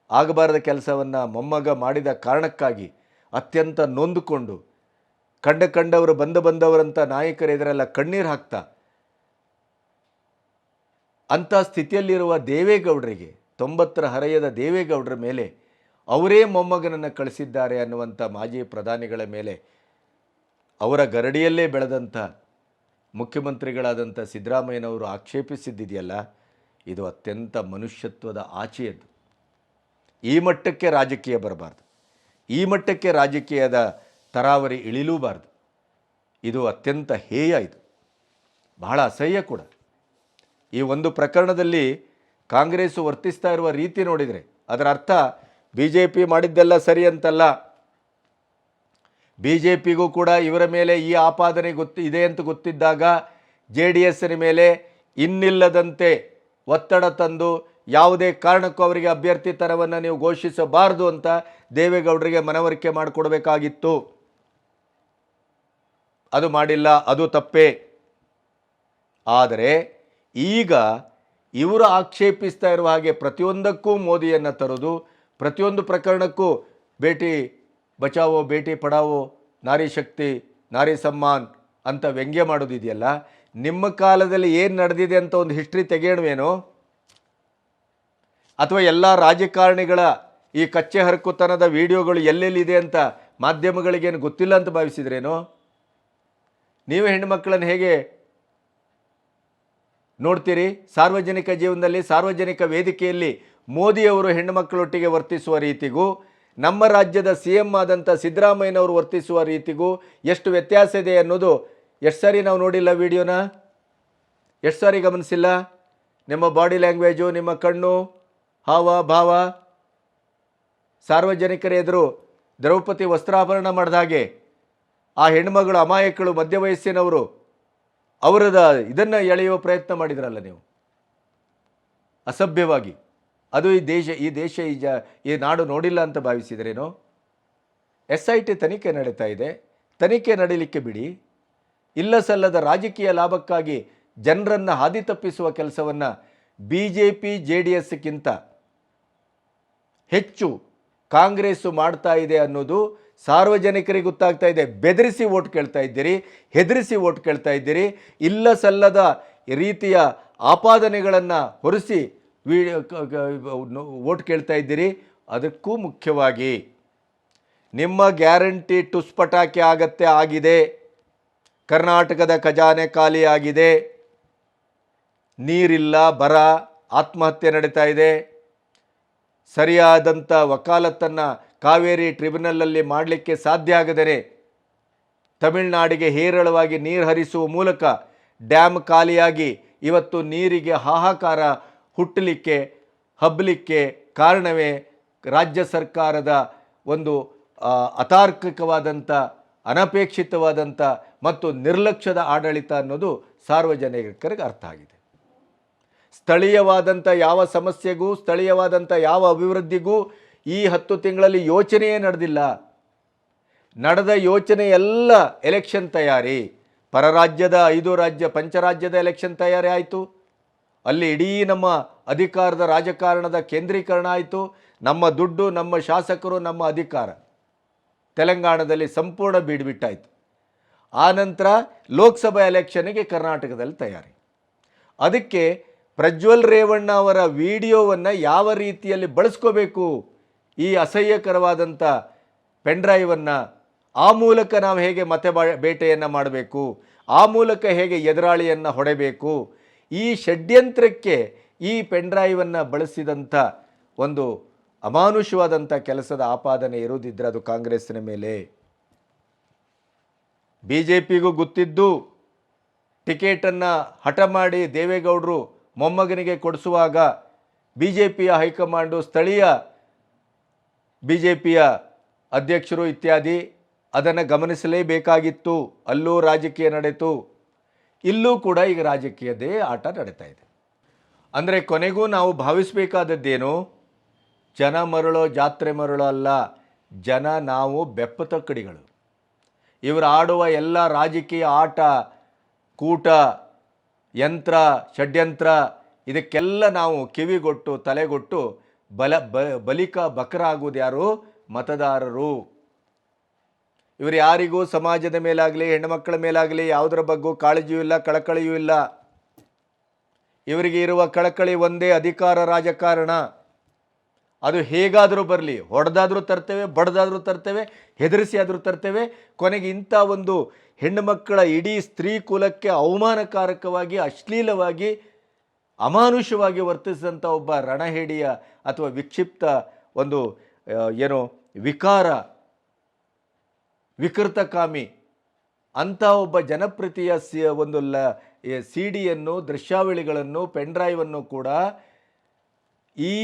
ಆಗಬಾರದ ಕೆಲಸವನ್ನು ಮೊಮ್ಮಗ ಮಾಡಿದ ಕಾರಣಕ್ಕಾಗಿ ಅತ್ಯಂತ ನೊಂದುಕೊಂಡು ಕಂಡವರು ಬಂದವರಂಥ ನಾಯಕರೆದುರೆಲ್ಲ ಕಣ್ಣೀರು ಹಾಕ್ತಾ ಅಂಥ ಸ್ಥಿತಿಯಲ್ಲಿರುವ ದೇವೇಗೌಡರಿಗೆ 90 ಹರೆಯದ ದೇವೇಗೌಡರ ಮೇಲೆ ಅವರೇ ಮೊಮ್ಮಗನನ್ನು ಕಳಿಸಿದ್ದಾರೆ ಅನ್ನುವಂಥ ಮಾಜಿ ಪ್ರಧಾನಿಗಳ ಮೇಲೆ ಅವರ ಗರಡಿಯಲ್ಲೇ ಬೆಳೆದಂಥ ಮುಖ್ಯಮಂತ್ರಿಗಳಾದಂಥ ಸಿದ್ದರಾಮಯ್ಯನವರು ಆಕ್ಷೇಪಿಸಿದ್ದಿದೆಯಲ್ಲ, ಇದು ಅತ್ಯಂತ ಮನುಷ್ಯತ್ವದ ಆಚೆಯದ್ದು. ಈ ಮಟ್ಟಕ್ಕೆ ರಾಜಕೀಯ ಬರಬಾರ್ದು, ಈ ಮಟ್ಟಕ್ಕೆ ರಾಜಕೀಯದ ತರಾವರಿ ಇಳಿಲೂಬಾರ್ದು. ಇದು ಅತ್ಯಂತ ಹೇಯ, ಇದು ಬಹಳ ಅಸಹ್ಯ ಕೂಡ. ಈ ಒಂದು ಪ್ರಕರಣದಲ್ಲಿ ಕಾಂಗ್ರೆಸ್ಸು ವರ್ತಿಸ್ತಾ ಇರುವ ರೀತಿ ನೋಡಿದರೆ ಅದರ ಅರ್ಥ BJP ಮಾಡಿದ್ದೆಲ್ಲ ಸರಿ ಅಂತಲ್ಲ. BJPಗೂ ಕೂಡ ಇವರ ಮೇಲೆ ಈ ಆಪಾದನೆ ಇದೆ ಅಂತ ಗೊತ್ತಿದ್ದಾಗ JDSನ ಮೇಲೆ ಇನ್ನಿಲ್ಲದಂತೆ ಒತ್ತಡ ತಂದು ಯಾವುದೇ ಕಾರಣಕ್ಕೂ ಅವರಿಗೆ ಅಭ್ಯರ್ಥಿತನವನ್ನು ನೀವು ಘೋಷಿಸಬಾರದು ಅಂತ ದೇವೇಗೌಡರಿಗೆ ಮನವರಿಕೆ ಮಾಡಿಕೊಡ್ಬೇಕಾಗಿತ್ತು. ಅದು ಮಾಡಿಲ್ಲ, ಅದು ತಪ್ಪೇ. ಆದರೆ ಈಗ ಇವರು ಆಕ್ಷೇಪಿಸ್ತಾ ಇರುವ ಹಾಗೆ ಪ್ರತಿಯೊಂದಕ್ಕೂ ಮೋದಿಯನ್ನು ತರೋದು, ಪ್ರತಿಯೊಂದು ಪ್ರಕರಣಕ್ಕೂ ಬೇಟಿ ಬಚಾವೋ ಬೇಟಿ ಪಡಾವೋ, ನಾರಿ ಶಕ್ತಿ ನಾರಿ ಸಮ್ಮಾನ್ ಅಂತ ವ್ಯಂಗ್ಯ ಮಾಡೋದಿದೆಯಲ್ಲ, ನಿಮ್ಮ ಕಾಲದಲ್ಲಿ ಏನು ನಡೆದಿದೆ ಅಂತ ಒಂದು ಹಿಸ್ಟ್ರಿ ತೆಗೆಯಣವೇನೋ, ಅಥವಾ ಎಲ್ಲ ರಾಜಕಾರಣಿಗಳ ಈ ಕಚ್ಚೆ ಹರಕುತನದ ವಿಡಿಯೋಗಳು ಎಲ್ಲೆಲ್ಲಿದೆ ಅಂತ ಮಾಧ್ಯಮಗಳಿಗೇನು ಗೊತ್ತಿಲ್ಲ ಅಂತ ಭಾವಿಸಿದ್ರೇನೋ? ನೀವು ಹೆಣ್ಣುಮಕ್ಕಳನ್ನು ಹೇಗೆ ನೋಡ್ತೀರಿ? ಸಾರ್ವಜನಿಕ ಜೀವನದಲ್ಲಿ, ಸಾರ್ವಜನಿಕ ವೇದಿಕೆಯಲ್ಲಿ ಮೋದಿಯವರು ಹೆಣ್ಣುಮಕ್ಕಳೊಟ್ಟಿಗೆ ವರ್ತಿಸುವ ರೀತಿಗೂ ನಮ್ಮ ರಾಜ್ಯದ CM ಆದಂಥ ಸಿದ್ದರಾಮಯ್ಯನವರು ವರ್ತಿಸುವ ರೀತಿಗೂ ಎಷ್ಟು ವ್ಯತ್ಯಾಸ ಇದೆ ಅನ್ನೋದು ಎಷ್ಟು ಸಾರಿ ನಾವು ನೋಡಿಲ್ಲ ವಿಡಿಯೋನ? ಎಷ್ಟು ಸಾರಿ ಗಮನಿಸಿಲ್ಲ? ನಿಮ್ಮ ಬಾಡಿ ಲ್ಯಾಂಗ್ವೇಜು, ನಿಮ್ಮ ಕಣ್ಣು ಹಾವ ಭಾವ, ಸಾರ್ವಜನಿಕರ ಎದುರು ದ್ರೌಪದಿ ವಸ್ತ್ರಾಭರಣ ಮಾಡಿದ ಹಾಗೆ ಆ ಹೆಣ್ಮಗಳು ಅಮಾಯಕಳು ಮಧ್ಯವಯಸ್ಸಿನವರು ಅವರದ ಇದನ್ನು ಎಳೆಯುವ ಪ್ರಯತ್ನ ಮಾಡಿದ್ರಲ್ಲ ನೀವು, ಅಸಭ್ಯವಾಗಿ. ಅದು ಈ ದೇಶ ಈ ನಾಡು ನೋಡಿಲ್ಲ ಅಂತ ಭಾವಿಸಿದ್ರೇನೋ? SIT ತನಿಖೆ ನಡೀತಾ ಇದೆ, ತನಿಖೆ ನಡೀಲಿಕ್ಕೆ ಬಿಡಿ. ಇಲ್ಲ ಸಲ್ಲದ ರಾಜಕೀಯ ಲಾಭಕ್ಕಾಗಿ ಜನರನ್ನು ಹಾದಿ ತಪ್ಪಿಸುವ ಕೆಲಸವನ್ನು BJP JDSಕ್ಕಿಂತ ಹೆಚ್ಚು ಕಾಂಗ್ರೆಸ್ಸು ಮಾಡ್ತಾ ಇದೆ ಅನ್ನೋದು ಸಾರ್ವಜನಿಕರಿಗೆ ಗೊತ್ತಾಗ್ತಾ ಇದೆ. ಬೆದರಿಸಿ ಓಟ್ ಕೇಳ್ತಾ ಇದ್ದೀರಿ, ಹೆದರಿಸಿ ಓಟ್ ಕೇಳ್ತಾ ಇದ್ದೀರಿ, ಇಲ್ಲ ಸಲ್ಲದ ರೀತಿಯ ಆಪಾದನೆಗಳನ್ನು ಹೊರಿಸಿ ಓಟ್ ಕೇಳ್ತಾ ಇದ್ದೀರಿ. ಅದಕ್ಕೂ ಮುಖ್ಯವಾಗಿ ನಿಮ್ಮ ಗ್ಯಾರಂಟಿ ಟುಸ್ಪಟಾಕಿ ಆಗಿದೆ. ಕರ್ನಾಟಕದ ಖಜಾನೆ ಖಾಲಿಯಾಗಿದೆ, ನೀರಿಲ್ಲ, ಬರ, ಆತ್ಮಹತ್ಯೆ ನಡೀತಾ ಇದೆ. ಸರಿಯಾದಂಥ ವಕಾಲತ್ತನ್ನು ಕಾವೇರಿ ಟ್ರಿಬ್ಯುನಲಲ್ಲಿ ಮಾಡಲಿಕ್ಕೆ ಸಾಧ್ಯ ಆಗದರೆ ತಮಿಳುನಾಡಿಗೆ ಹೇರಳವಾಗಿ ನೀರು ಹರಿಸುವ ಮೂಲಕ ಡ್ಯಾಮ್ ಖಾಲಿಯಾಗಿ ಇವತ್ತು ನೀರಿಗೆ ಹಾಹಾಕಾರ ಹುಟ್ಟಲಿಕ್ಕೆ ಹಬ್ಬಲಿಕ್ಕೆ ಕಾರಣವೇ ರಾಜ್ಯ ಸರ್ಕಾರದ ಒಂದು ಅತಾರ್ಕಿಕವಾದಂಥ, ಅನಪೇಕ್ಷಿತವಾದಂಥ ಮತ್ತು ನಿರ್ಲಕ್ಷ್ಯದ ಆಡಳಿತ ಅನ್ನೋದು ಸಾರ್ವಜನಿಕರಿಗೆ ಅರ್ಥ ಆಗಿದೆ. ಸ್ಥಳೀಯವಾದಂಥ ಯಾವ ಸಮಸ್ಯೆಗೂ, ಸ್ಥಳೀಯವಾದಂಥ ಯಾವ ಅಭಿವೃದ್ಧಿಗೂ ಈ 10 ತಿಂಗಳಲ್ಲಿ ಯೋಚನೆಯೇ ನಡೆದಿಲ್ಲ. ನಡೆದ ಯೋಚನೆ ಎಲ್ಲ ಎಲೆಕ್ಷನ್ ತಯಾರಿ. ಪರರಾಜ್ಯದ 5 ರಾಜ್ಯ ಪಂಚರಾಜ್ಯದ ಎಲೆಕ್ಷನ್ ತಯಾರಿ ಆಯಿತು. ಅಲ್ಲಿ ಇಡೀ ನಮ್ಮ ಅಧಿಕಾರದ ರಾಜಕಾರಣದ ಕೇಂದ್ರೀಕರಣ ಆಯಿತು. ನಮ್ಮ ದುಡ್ಡು, ನಮ್ಮ ಶಾಸಕರು, ನಮ್ಮ ಅಧಿಕಾರ ತೆಲಂಗಾಣದಲ್ಲಿ ಸಂಪೂರ್ಣ ಬೀಡ್ಬಿಟ್ಟಾಯಿತು. ಆನಂತರ ಲೋಕಸಭಾ ಎಲೆಕ್ಷನ್ಗೆ ಕರ್ನಾಟಕದಲ್ಲಿ ತಯಾರಿ. ಅದಕ್ಕೆ ಪ್ರಜ್ವಲ್ ರೇವಣ್ಣ ಅವರ ವಿಡಿಯೋವನ್ನು ಯಾವ ರೀತಿಯಲ್ಲಿ ಬಳಸ್ಕೋಬೇಕು, ಈ ಅಸಹ್ಯಕರವಾದಂಥ ಪೆನ್ಡ್ರೈವನ್ನು, ಆ ಮೂಲಕ ನಾವು ಹೇಗೆ ಬೇಟೆಯನ್ನು ಮಾಡಬೇಕು, ಆ ಮೂಲಕ ಹೇಗೆ ಎದುರಾಳಿಯನ್ನು ಹೊಡೆಯಬೇಕು, ಈ ಷಡ್ಯಂತ್ರಕ್ಕೆ ಈ ಪೆನ್ಡ್ರೈವನ್ನು ಬಳಸಿದಂಥ ಒಂದು ಅಮಾನುಷವಾದಂಥ ಕೆಲಸದ ಆಪಾದನೆ ಇರುವುದಿದ್ರೆ ಅದು ಕಾಂಗ್ರೆಸ್ಸಿನ ಮೇಲೆ. ಬಿ ಜೆ ಪಿಗೂ ಗೊತ್ತಿದ್ದು ಟಿಕೆಟನ್ನು ಹಠ ಮಾಡಿ ದೇವೇಗೌಡರು ಮೊಮ್ಮಗನಿಗೆ ಕೊಡಿಸುವಾಗ ಬಿ ಜೆ ಪಿಯ ಹೈಕಮಾಂಡು, ಸ್ಥಳೀಯ ಬಿ ಜೆ ಪಿಯ ಅಧ್ಯಕ್ಷರು ಇತ್ಯಾದಿ ಅದನ್ನು ಗಮನಿಸಲೇಬೇಕಾಗಿತ್ತು. ಅಲ್ಲೂ ರಾಜಕೀಯ ನಡೆಯಿತು, ಇಲ್ಲೂ ಕೂಡ ಈಗ ರಾಜಕೀಯದೇ ಆಟ ನಡೀತಾ ಇದೆ. ಅಂದರೆ ಕೊನೆಗೂ ನಾವು ಭಾವಿಸಬೇಕಾದದ್ದೇನು, ಜನ ಮರಳೋ ಜಾತ್ರೆ ಮರಳೋ ಅಲ್ಲ, ಜನ ನಾವು ಬೆಪ್ಪತಕ್ಕಡಿಗಳು. ಇವರು ಆಡುವ ಎಲ್ಲ ರಾಜಕೀಯ ಆಟ, ಕೂಟ, ಯಂತ್ರ, ಷಡ್ಯಂತ್ರ ಇದಕ್ಕೆಲ್ಲ ನಾವು ಕಿವಿಗೊಟ್ಟು ತಲೆಗೊಟ್ಟು ಬಲಿಕ ಬಕರ ಆಗುವುದು ಯಾರು? ಮತದಾರರು. ಇವರು ಯಾರಿಗೂ ಸಮಾಜದ ಮೇಲಾಗಲಿ ಹೆಣ್ಣುಮಕ್ಕಳ ಮೇಲಾಗಲಿ ಯಾವುದರ ಬಗ್ಗೂ ಕಾಳಜಿಯೂ ಇಲ್ಲ, ಕಳಕಳಿಯೂ ಇಲ್ಲ. ಇವರಿಗೆ ಇರುವ ಕಳಕಳಿ ಒಂದೇ, ಅಧಿಕಾರ ರಾಜಕಾರಣ. ಅದು ಹೇಗಾದರೂ ಬರಲಿ, ಹೊಡೆದಾದರೂ ತರ್ತೇವೆ, ಬಡ್ದಾದರೂ ತರ್ತೇವೆ, ಹೆದರಿಸಿ ಆದರೂ ತರ್ತೇವೆ. ಕೊನೆಗೆ ಇಂಥ ಒಂದು ಹೆಣ್ಣುಮಕ್ಕಳ ಇಡೀ ಸ್ತ್ರೀ ಕುಲಕ್ಕೆ ಅವಮಾನಕಾರಕವಾಗಿ, ಅಶ್ಲೀಲವಾಗಿ, ಅಮಾನುಷವಾಗಿ ವರ್ತಿಸಿದಂಥ ಒಬ್ಬ ರಣಹೇಡಿಯ ಅಥವಾ ವಿಕ್ಷಿಪ್ತ ಒಂದು ಏನು ವಿಕಾರ, ವಿಕೃತಕಾಮಿ ಅಂಥ ಒಬ್ಬ ಜನಪ್ರಿತಿಯ ಒಂದು CD-ಯನ್ನು, ದೃಶ್ಯಾವಳಿಗಳನ್ನು, ಪೆನ್ಡ್ರೈವನ್ನು ಕೂಡ ಈ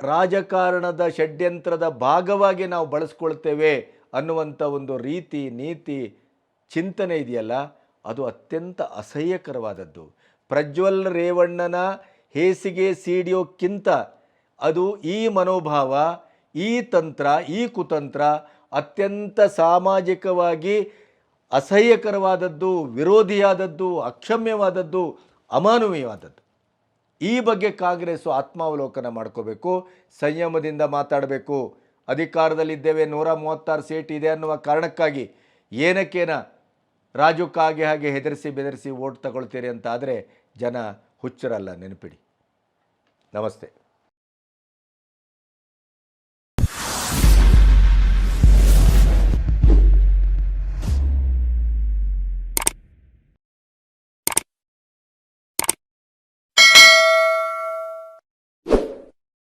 ರಾಜಕಾರಣದ ಷಡ್ಯಂತ್ರದ ಭಾಗವಾಗಿ ನಾವು ಬಳಸ್ಕೊಳ್ತೇವೆ ಅನ್ನುವಂಥ ಒಂದು ರೀತಿ, ನೀತಿ, ಚಿಂತನೆ ಇದೆಯಲ್ಲ, ಅದು ಅತ್ಯಂತ ಅಸಹ್ಯಕರವಾದದ್ದು. ಪ್ರಜ್ವಲ್ ರೇವಣ್ಣನ ಹೇಸಿಗೆ ಸಿಡಿಯೋಕ್ಕಿಂತ ಅದು ಈ ಮನೋಭಾವ, ಈ ತಂತ್ರ, ಈ ಕುತಂತ್ರ ಅತ್ಯಂತ ಸಾಮಾಜಿಕವಾಗಿ ಅಸಹ್ಯಕರವಾದದ್ದು, ವಿರೋಧಿಯಾದದ್ದು, ಅಕ್ಷಮ್ಯವಾದದ್ದು, ಅಮಾನವೀಯವಾದದ್ದು. ಈ ಬಗ್ಗೆ ಕಾಂಗ್ರೆಸ್ಸು ಆತ್ಮಾವಲೋಕನ ಮಾಡ್ಕೋಬೇಕು, ಸಂಯಮದಿಂದ ಮಾತಾಡಬೇಕು. ಅಧಿಕಾರದಲ್ಲಿದ್ದೇವೆ, 136 ಸೀಟ್ ಇದೆ ಅನ್ನುವ ಕಾರಣಕ್ಕಾಗಿ ಏನಕ್ಕೇನ ರಾಜು ಕಾಗೆ ಹಾಗೆ ಹೆದರಿಸಿ ಬೆದರಿಸಿ ಓಟ್ ತಗೊಳ್ತೀರಿ ಅಂತ ಆದರೆ ಜನ ಹುಚ್ಚರಲ್ಲ, ನೆನಪಿಡಿ. ನಮಸ್ತೆ.